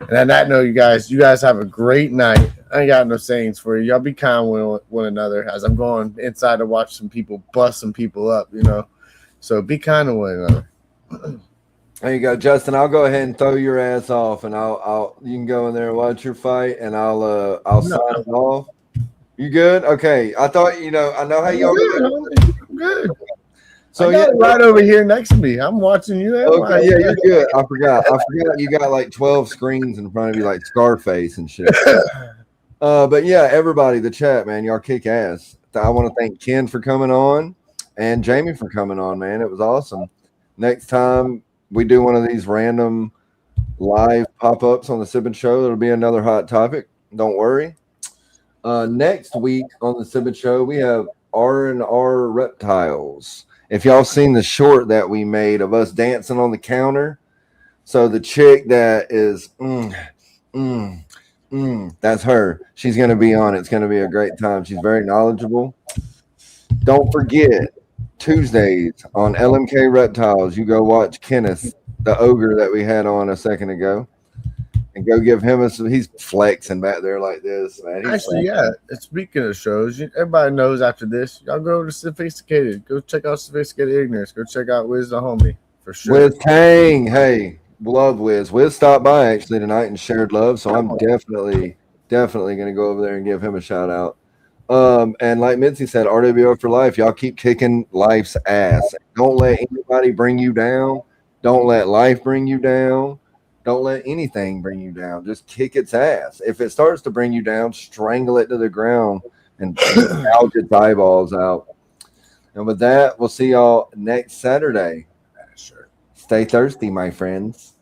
And on that note, you guys have a great night. I ain't got no sayings for you. Y'all be kind with one another as I'm going inside to watch some people bust some people up, you know. So be kind to one another. There you go, Justin. I'll go ahead and throw your ass off, and I'll you can go in there and watch your fight, and I'll sign it off. You good? Okay. I thought I know how y'all. I'm good. So I got it right over here next to me. I'm watching you. Okay, yeah, you're good. I forgot you got like 12 screens in front of you, like Scarface and shit. But yeah, everybody, the chat, man, y'all kick ass. I want to thank Ken for coming on and Jamie for coming on, man. It was awesome. Next time we do one of these random live pop-ups on the Sippin' Show, it'll be another hot topic. Don't worry. Next week on the Sippin' Show, we have R&R Reptiles. If y'all seen the short that we made of us dancing on the counter, so the chick that is that's her. She's going to be on it. It's going to be a great time. She's very knowledgeable. Don't forget, Tuesdays on LMK Reptiles, you go watch Kenneth, the ogre that we had on a second ago, and go give him he's flexing back there like this, man. Actually, yeah. Speaking of shows, everybody knows after this, y'all go to Sophisticated. Go check out Sophisticated Ignorance. Go check out Wiz the Homie for sure. Wiz Tang, hey, love Wiz. Wiz stopped by actually tonight and shared love, so I'm definitely going to go over there and give him a shout out. And like Mitzi said, RWO for life. Y'all keep kicking life's ass. Don't let anybody bring you down. Don't let life bring you down. Don't let anything bring you down. Just kick its ass. If it starts to bring you down, strangle it to the ground and gouge its eyeballs out. And with that, we'll see y'all next Saturday. Stay thirsty, my friends.